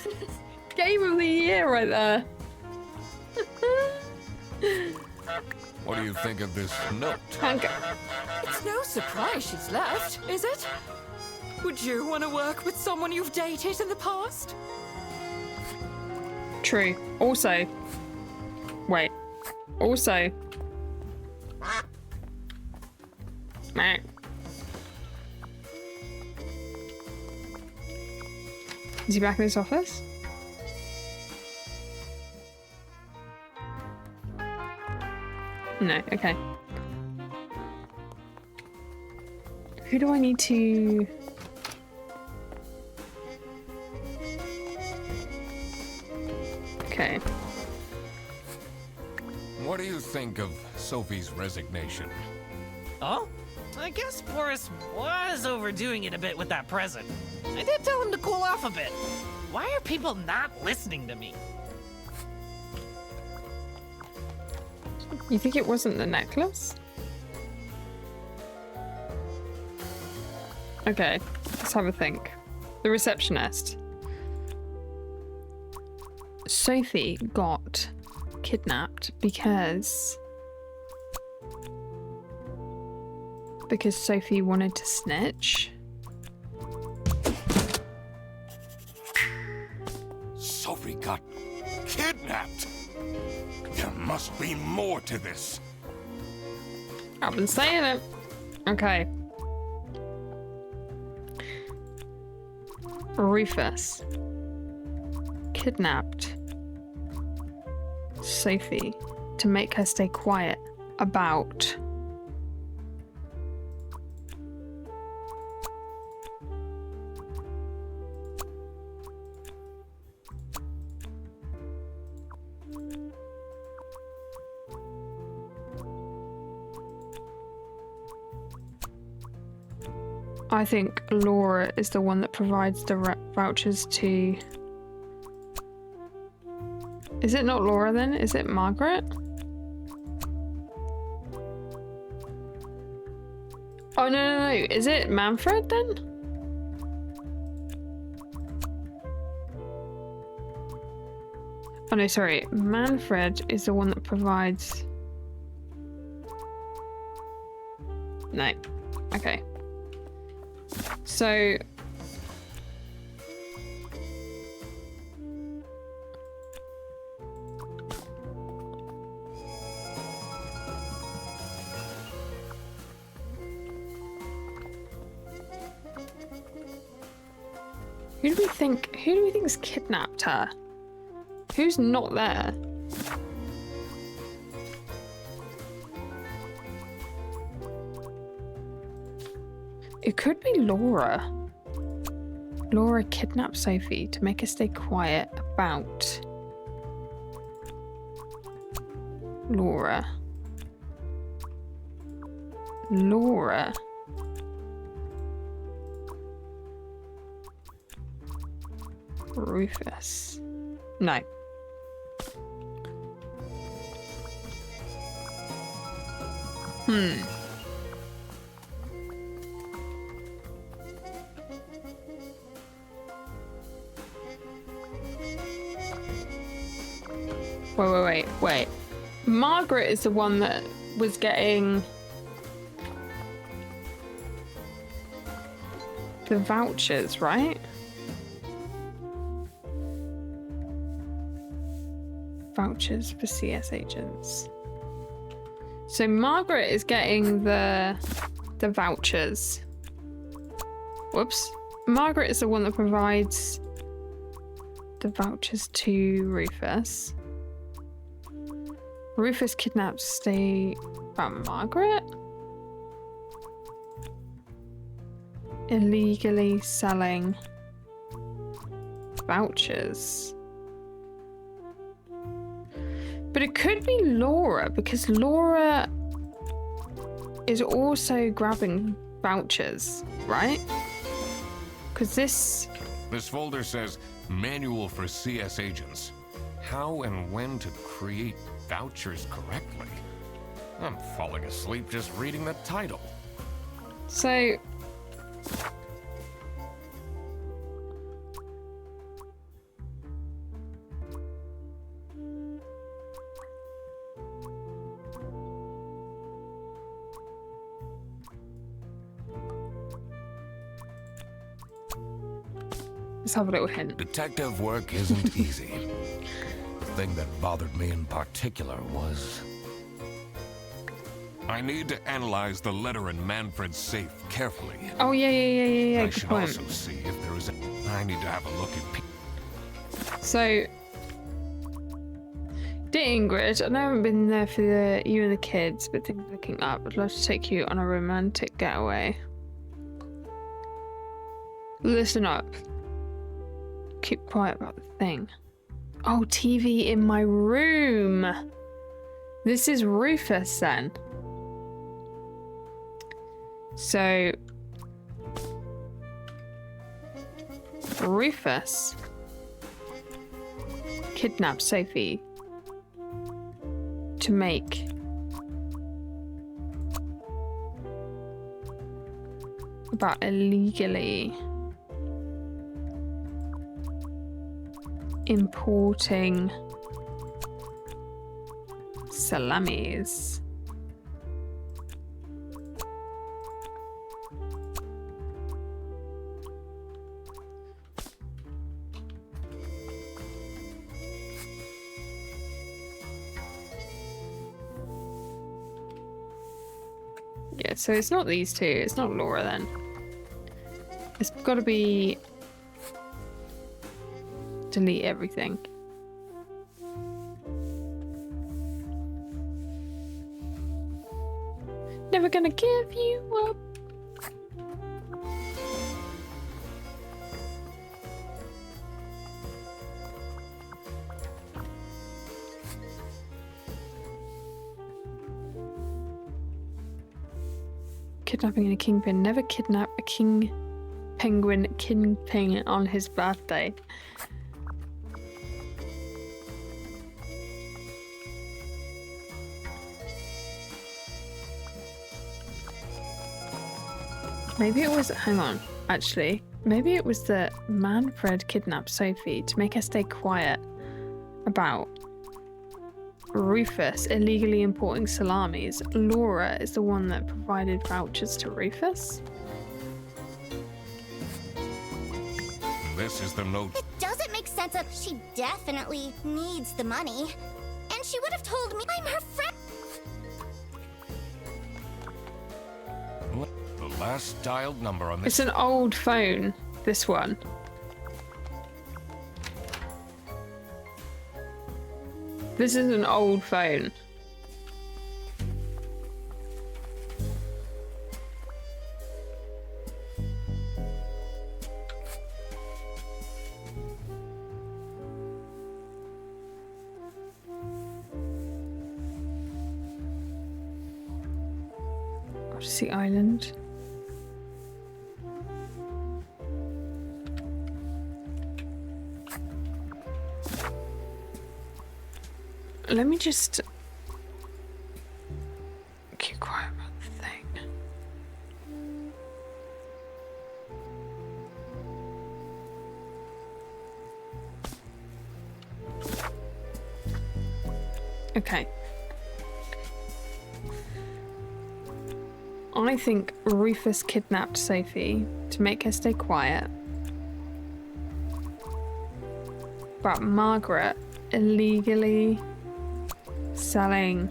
Game of the year right there.
What do you think of this note?
Hank.
It's no surprise she's left, is it? Would you want to work with someone you've dated in the past?
True. Also. Wait. Also. Meh. Is he back in his office? No, okay. Who do I need to... Okay.
What do you think of Sophie's resignation?
Oh? I guess Boris was overdoing it a bit with that present. I did tell him to cool off a bit. Why are people not listening to me?
You think it wasn't the necklace? Okay, let's have a think. The receptionist. Sophie got kidnapped because Sophie wanted to snitch.
Sophie got kidnapped. There must be more to this.
I've been saying it. Okay. Rufus kidnapped Sophie to make her stay quiet about I think Laura is the one that provides the vouchers to... Is it not Laura then? Is it Margaret? Oh, no. Is it Manfred then? Oh no, sorry. Manfred is the one that provides... No. Okay. So... Who do we think's kidnapped her? Who's not there? It could be Laura. Laura kidnapped Sophie to make her stay quiet about Laura. Rufus. No. Wait. Margaret is the one that was getting the vouchers, right? Vouchers for CS agents. So Margaret is getting the vouchers. Whoops. Margaret is the one that provides the vouchers to Rufus. Rufus kidnaps stay about Margaret. Illegally selling vouchers. But it could be Laura, because Laura is also grabbing vouchers, right? Because this
folder says Manual for CS Agents. How and when to create vouchers correctly. I'm falling asleep just reading the title.
So let's have a little hint.
Detective work isn't easy. The thing that bothered me in particular was I need to analyze the letter in Manfred's safe carefully.
Oh yeah.
I
Good
should
point.
also see if there is I need to have a look at
So, dear Ingrid, I know I haven't been there for you and the kids, but things are looking up. I'd love to take you on a romantic getaway. Listen up. Keep quiet about the thing. Oh, TV in my room. This is Rufus then. So, Rufus kidnapped Sophie to make about illegally importing salamis. Yeah, so it's not these two. It's not Laura then. It's got to be delete everything. Never gonna give you up. Kidnapping a kingpin. Never kidnap a king penguin kingpin on his birthday. Maybe it was, hang on, actually. Maybe it was that Manfred kidnapped Sophie to make her stay quiet about Rufus illegally importing salamis. Laura is the one that provided vouchers to Rufus.
This is the note.
It doesn't make sense that she definitely needs the money. And she would have told me I'm her friend.
The last dialed number on this.
It's an old phone, this one. This is an old phone. Odyssey Island. Let me just keep quiet about the thing. Okay. I think Rufus kidnapped Sophie to make her stay quiet. But Margaret illegally selling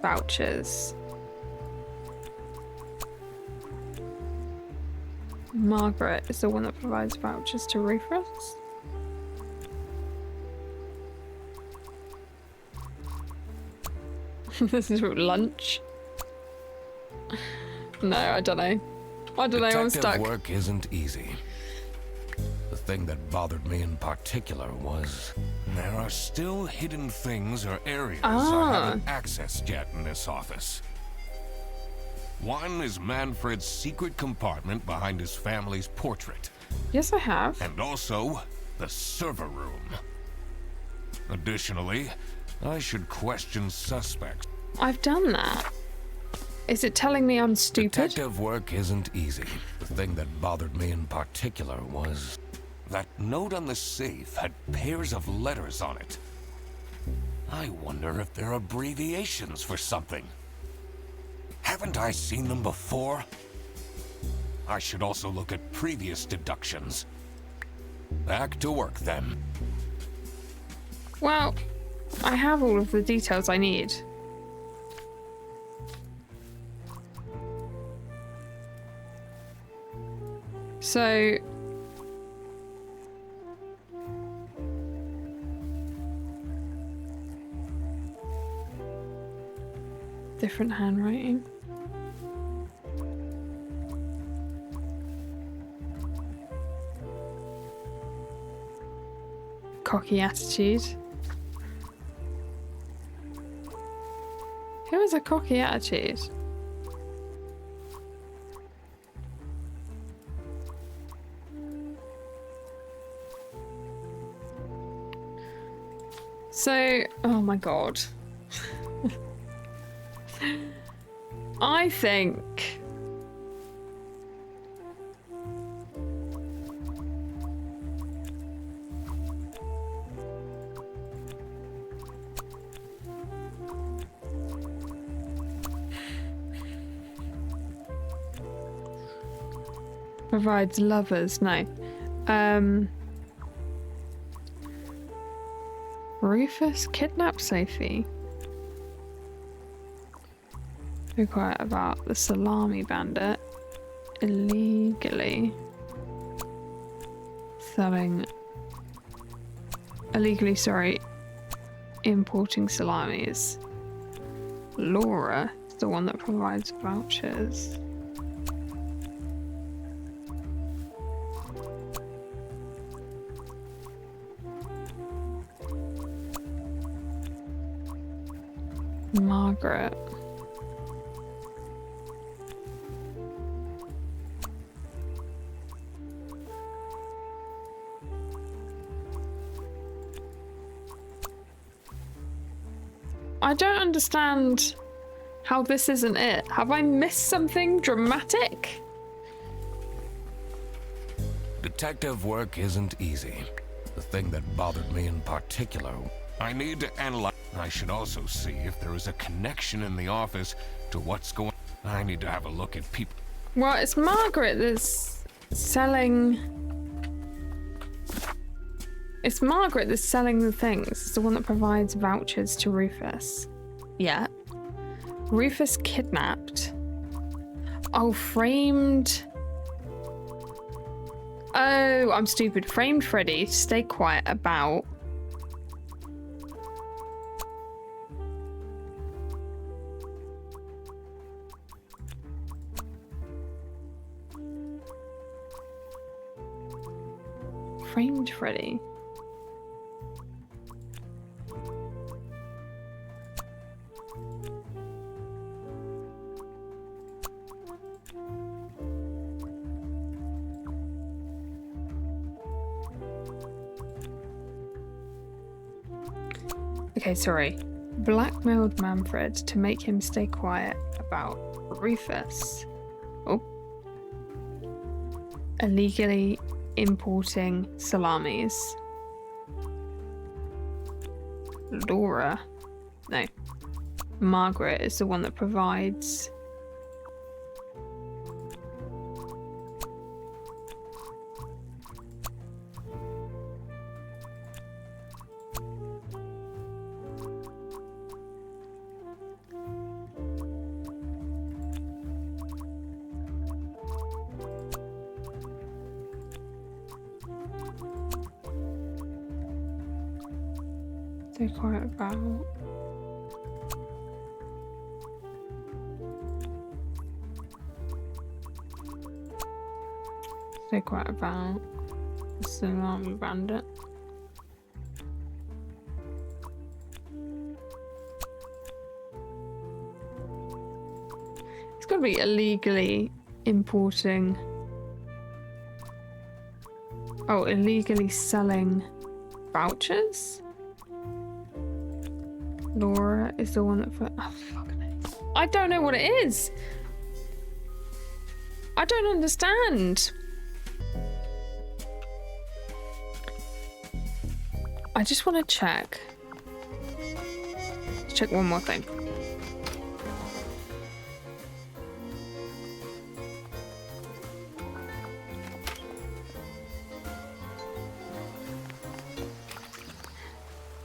vouchers. Margaret is the one that provides vouchers to Rufus. This is lunch. No, I don't know. I don't know, I'm stuck.
Detective work isn't easy. The thing that bothered me in particular was there are still hidden things or areas I haven't accessed yet in this office. One is Manfred's secret compartment behind his family's portrait.
Yes, I have.
And also the server room. Additionally, I should question suspects.
I've done that. Is it telling me I'm stupid?
Detective work isn't easy. The thing that bothered me in particular was that note on the safe had pairs of letters on it. I wonder if they're abbreviations for something. Haven't I seen them before? I should also look at previous deductions. Back to work then.
Well, I have all of the details I need. So... different handwriting. Cocky attitude. Who has a cocky attitude? So, oh my god. I think provides lovers, no. Rufus kidnapped Sophie. Be quiet about the Salami bandit illegally importing salamis. Laura is the one that provides vouchers. Margaret. I don't understand how this isn't it. Have I missed something dramatic?
Detective work isn't easy. The thing that bothered me in particular, I need to analyze. I should also see if there is a connection in the office to what's going on. I need to have a look at people.
Well, it's Margaret that's selling... It's Margaret that's selling the things. It's the one that provides vouchers to Rufus. Yeah. Rufus kidnapped. Oh, framed... Oh, I'm stupid. Framed Freddy. Stay quiet about... Framed Freddy. Okay, sorry. Blackmailed Manfred to make him stay quiet about Rufus. Oh. Illegally importing salamis. Laura. No. Margaret is the one that provides... Stay quiet about. Stay quiet about the Salami Bandit. It's got to be illegally importing. Oh, illegally selling vouchers? Laura is the one that... Oh, fucking hell. I don't know what it is. I don't understand. I just want to check. Let's check one more thing.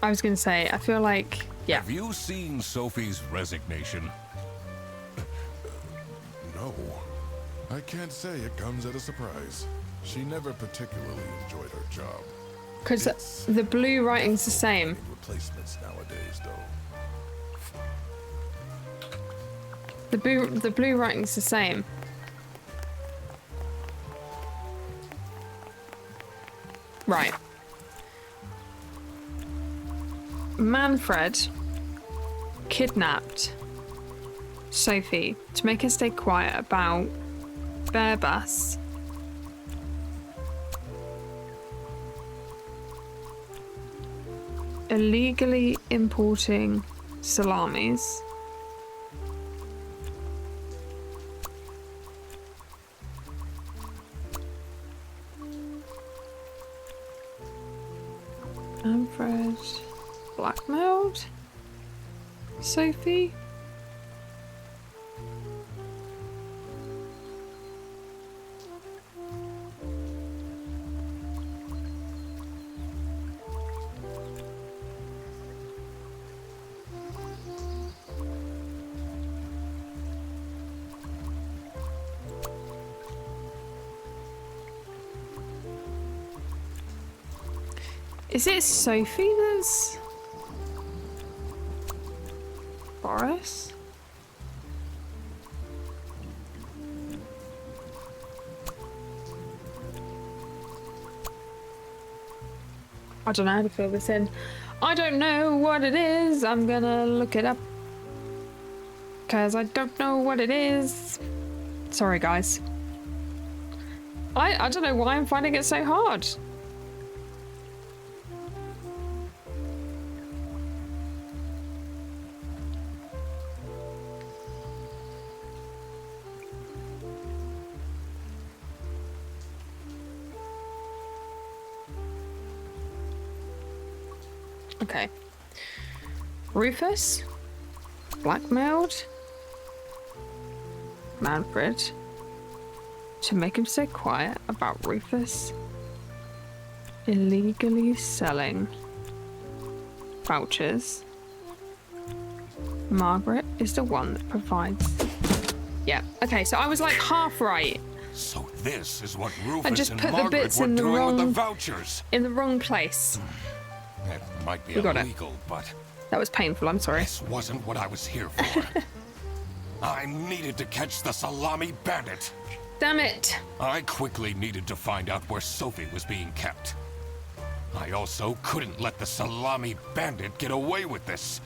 I was going to say, I feel like... Yeah.
Have you seen Sophie's resignation?
No. I can't say it comes as a surprise. She never particularly enjoyed her job.
Because the blue writing's the same.
Replacements nowadays, though.
The blue writing's the same. Right. Manfred kidnapped Sophie to make her stay quiet about Bearbus. Illegally importing salamis. Manfred blackmailed Sophie. Is it Sophie that's Boris? I don't know how to fill this in. I don't know what it is. I'm gonna look it up. Because I don't know what it is. Sorry, guys. I don't know why I'm finding it so hard. Okay. Rufus blackmailed Manfred to make him stay quiet about Rufus illegally selling vouchers. Margaret is the one that provides. Yeah. Okay, so I was like half right.
So this is what Rufus
And just
and
put the
Margaret
bits
were
in the
doing with the
wrong-
vouchers.
In the wrong place.
It might be
We got it.
illegal, but
That was painful, I'm sorry.
this wasn't what I was here for. I needed to catch the Salami Bandit.
Damn it.
I quickly needed to find out where Sophie was being kept. I also couldn't let the Salami Bandit get away with this.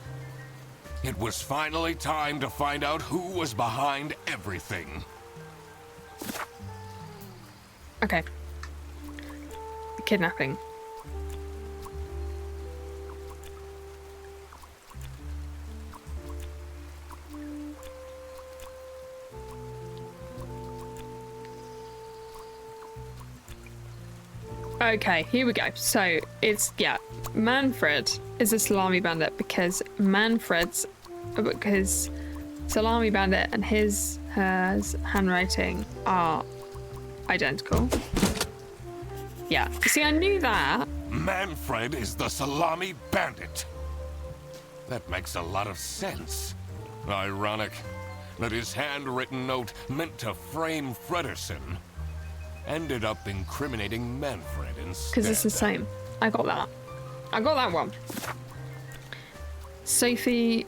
It was finally time to find out who was behind everything.
Okay. Kidnapping. Okay, here we go. So it's, yeah, Manfred is a Salami Bandit because Salami Bandit and his handwriting are identical. Yeah, see, I knew that.
Manfred is the Salami Bandit. That makes a lot of sense. Ironic that his handwritten note meant to frame Frederson ended up incriminating Manfred instead.
Because it's the same. I got that. I got that one. Sophie...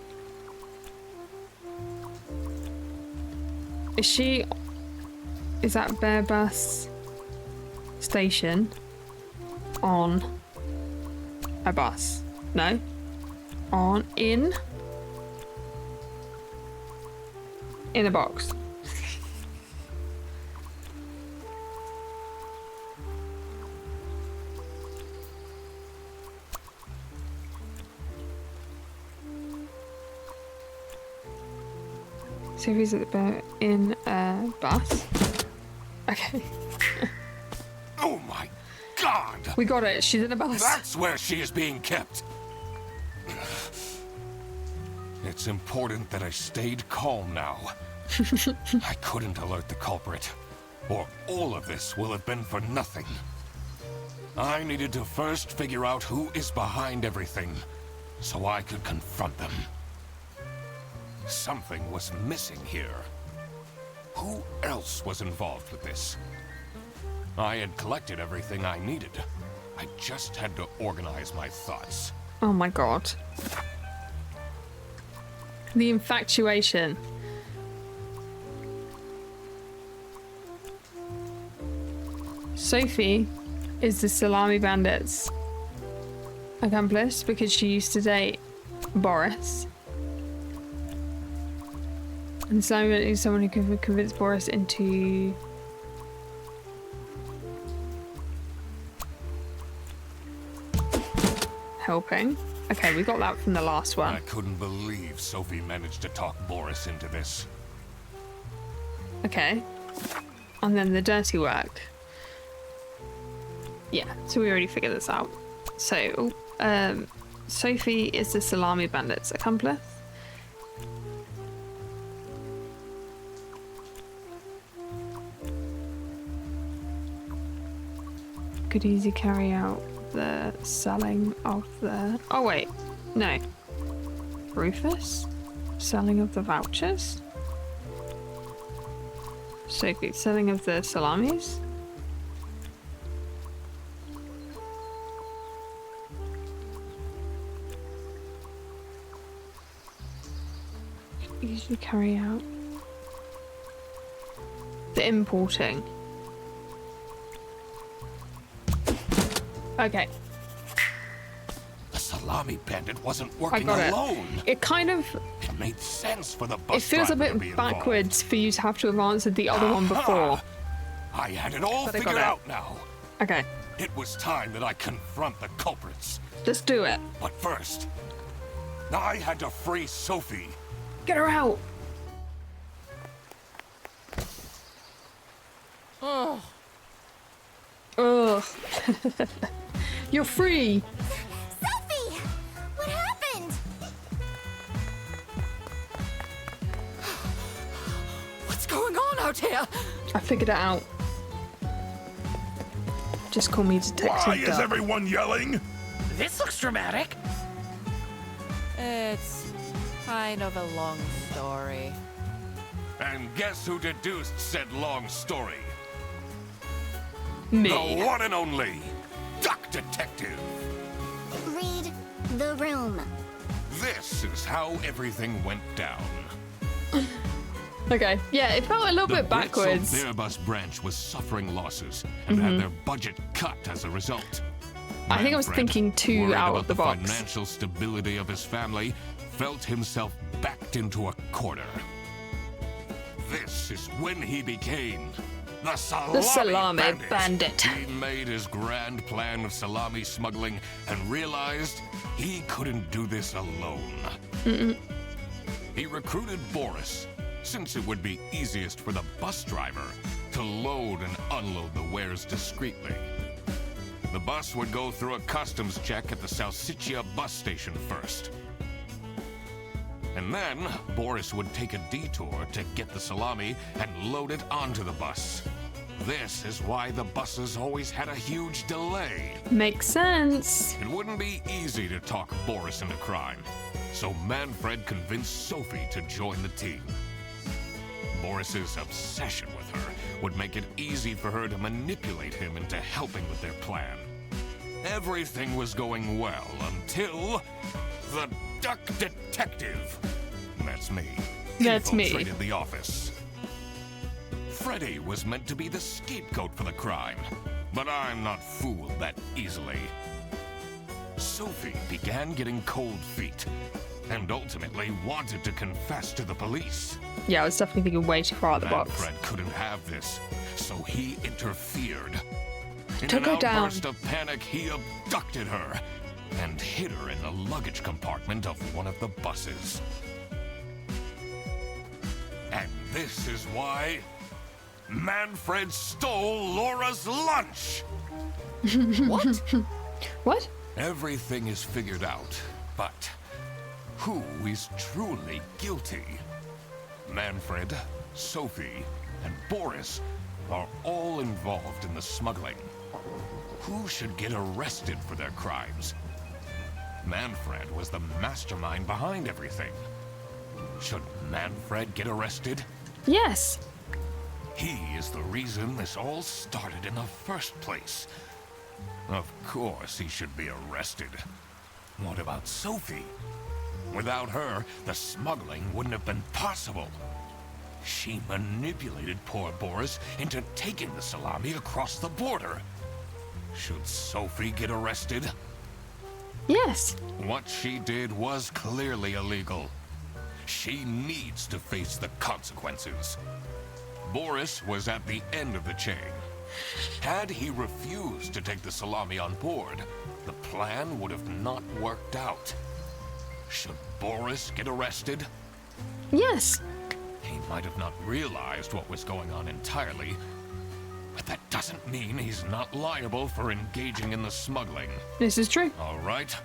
Is that Bear Bus station on a bus? No? In a box. Sophie's at the bear in a bus. Okay.
Oh my God!
We got it. She's in a bus.
That's where she is being kept. It's important that I stayed calm now. I couldn't alert the culprit, or all of this will have been for nothing. I needed to first figure out who is behind everything, so I could confront them. Something was missing here. Who else was involved with this? I had collected everything I needed. I just had to organize my thoughts.
Oh my god. The infatuation. Sophie is the Salami Bandit's accomplice because she used to date Boris. And Simon is someone who could convince Boris into... helping. Okay, we got that from the last one.
I couldn't believe Sophie managed to talk Boris into this.
Okay. And then the dirty work. Yeah, so we already figured this out. So, Sophie is the Salami Bandit's accomplice. Could easily carry out the selling of the... Oh wait, no. Rufus? Selling of the vouchers? Sophie, selling of the salamis? Could easily carry out the importing. Okay.
The Salami Bandit wasn't working
I got
alone.
It kind of...
It made sense for the bus
It feels a
driver to be
bit
involved.
backwards for you to have to have answered the other one before.
I had it all
But I got
figured
it.
out now.
Okay,
It was time that I confront the culprits.
let's do it.
But first, I had to free Sophie.
Get her out.
Oh,
Ugh. You're free.
Sophie! What happened?
What's going on out here?
I figured it out. Just call me Detective
Why is
Duck.
everyone yelling?
This looks dramatic.
it's kind of a long story.
And guess who deduced said long story?
Me.
The one and only Duck Detective.
Read the room.
This is how everything went down.
Okay, yeah, it felt a little
The
bit backwards.
Bear Bus branch was suffering losses and had their budget cut as a result.
I think I was
Manfred,
thinking too
worried
out
about
of the
the
box.
financial stability of his family, felt himself backed into a corner. This is when he became the Salami,
Bandit.
He made his grand plan of salami smuggling and realized he couldn't do this alone. He recruited Boris, since it would be easiest for the bus driver to load and unload the wares discreetly. The bus would go through a customs check at the Salsiccia bus station first. And then, Boris would take a detour to get the salami and load it onto the bus. This is why the buses always had a huge delay.
Makes sense.
It wouldn't be easy to talk Boris into crime, so Manfred convinced Sophie to join the team. Boris's obsession with her would make it easy for her to manipulate him into helping with their plan. Everything was going well until the Duck Detective. That's me.
That's me.
Infiltrated the office. Freddy was meant to be the scapegoat for the crime, but I'm not fooled that easily. Sophie began getting cold feet, and ultimately wanted to confess to the police.
Yeah, I was definitely thinking way too far out of the box.
Manfred couldn't have this, so he interfered. In
Took
an
her down.
outburst of panic, he abducted her and hid her in the luggage compartment of one of the buses. And this is why Manfred stole Laura's lunch!
What?
What?
Everything is figured out, but who is truly guilty? Manfred, Sophie, and Boris are all involved in the smuggling. Who should get arrested for their crimes? Manfred was the mastermind behind everything. Should Manfred get arrested?
Yes.
He is the reason this all started in the first place. Of course he should be arrested. What about Sophie? Without her, the smuggling wouldn't have been possible. She manipulated poor Boris into taking the salami across the border. Should Sophie get arrested?
Yes.
What she did was clearly illegal. She needs to face the consequences. Boris was at the end of the chain. Had he refused to take the salami on board, the plan would have not worked out. Should Boris get arrested?
Yes.
He might have not realized what was going on entirely, but that doesn't mean he's not liable for engaging in the smuggling.
This is true.
All right,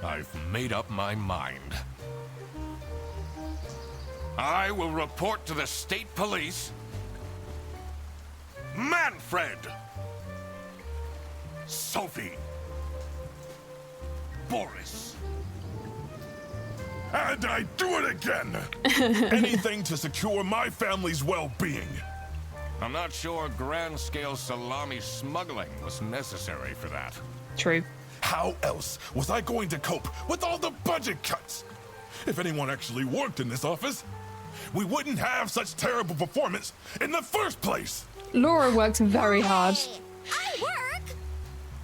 I've made up my mind. I will report to the state police. Manfred! Sophie! Boris!
And I do it again! Anything to secure my family's well-being.
I'm not sure grand-scale salami smuggling was necessary for that.
True.
How else was I going to cope with all the budget cuts? If anyone actually worked in this office, we wouldn't have such terrible performance in the first place!
Laura works very hard.
Hey, I work!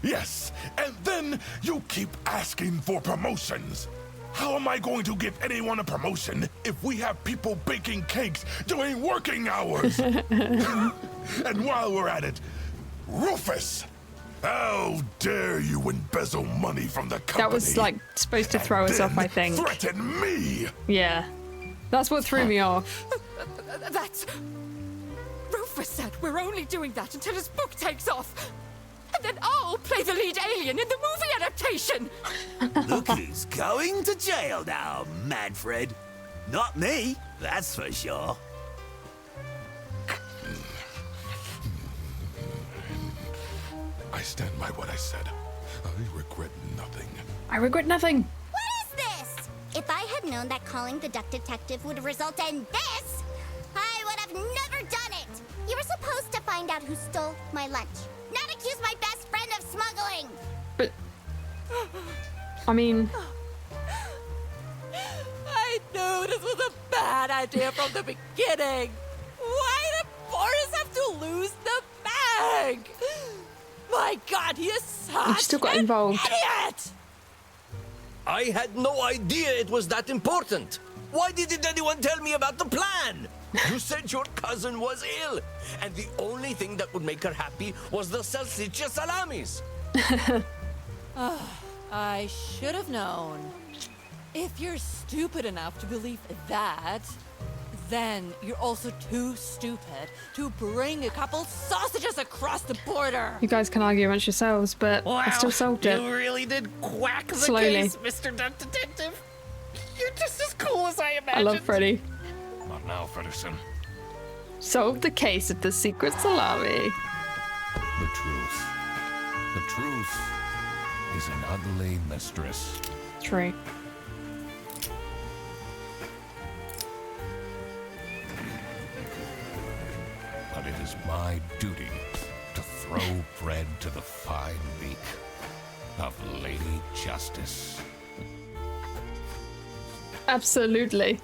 Yes, and then you keep asking for promotions. How am I going to give anyone a promotion if we have people baking cakes during working hours? And while we're at it, Rufus, how dare you embezzle money from the company?
That was like supposed to throw us off, I think.
Threaten me.
Yeah. That's what threw me off.
That's... Rufus said we're only doing that until his book takes off. And then I'll play the lead alien in the movie adaptation.
Look who's going to jail now, Manfred. Not me, that's for sure.
I stand by what I said. I regret nothing.
I regret nothing.
What is this? If I had known that calling the duck detective would result in this, I would have never done it. You were supposed to find out who stole my lunch, not accuse my best friend of smuggling.
But I mean,
I knew this was a bad idea from the beginning. Why did Boris have to lose the bag? My God, he is such
still got
an
involved.
idiot!
I had no idea it was that important. Why didn't anyone tell me about the plan? You said your cousin was ill, and the only thing that would make her happy was the salsiccia salamis.
I should have known. If you're stupid enough to believe that, then you're also too stupid to bring a couple sausages across the border.
you guys can argue amongst yourselves, but I still solved it.
You really did quack the
Slowly.
case, Mr. Duck Detective. You're just as cool as I imagined.
I love Freddy.
Not now, Fredderson.
Solved the case of the secret salami.
The truth. The truth is an ugly mistress.
True.
But it is my duty to throw bread to the fine beak of Lady Justice.
Absolutely.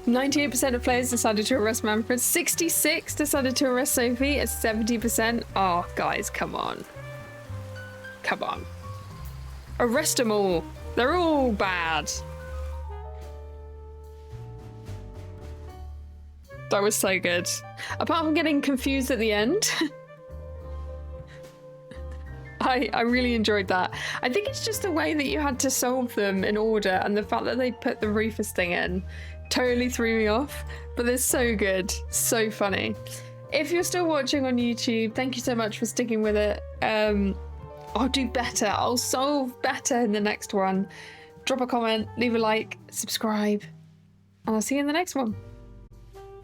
98% of players decided to arrest Manfred. 66 decided to arrest Sophie. At 70%. Oh, guys, come on. Come on. Arrest them all. They're all bad. That was so good. Apart from getting confused at the end. I really enjoyed that. I think it's just the way that you had to solve them in order, and the fact that they put the Rufus thing in totally threw me off. But they're so good. So funny. If you're still watching on YouTube, thank you so much for sticking with it. I'll do better. I'll solve better in the next one. Drop a comment, leave a like, subscribe, and I'll see you in the next one.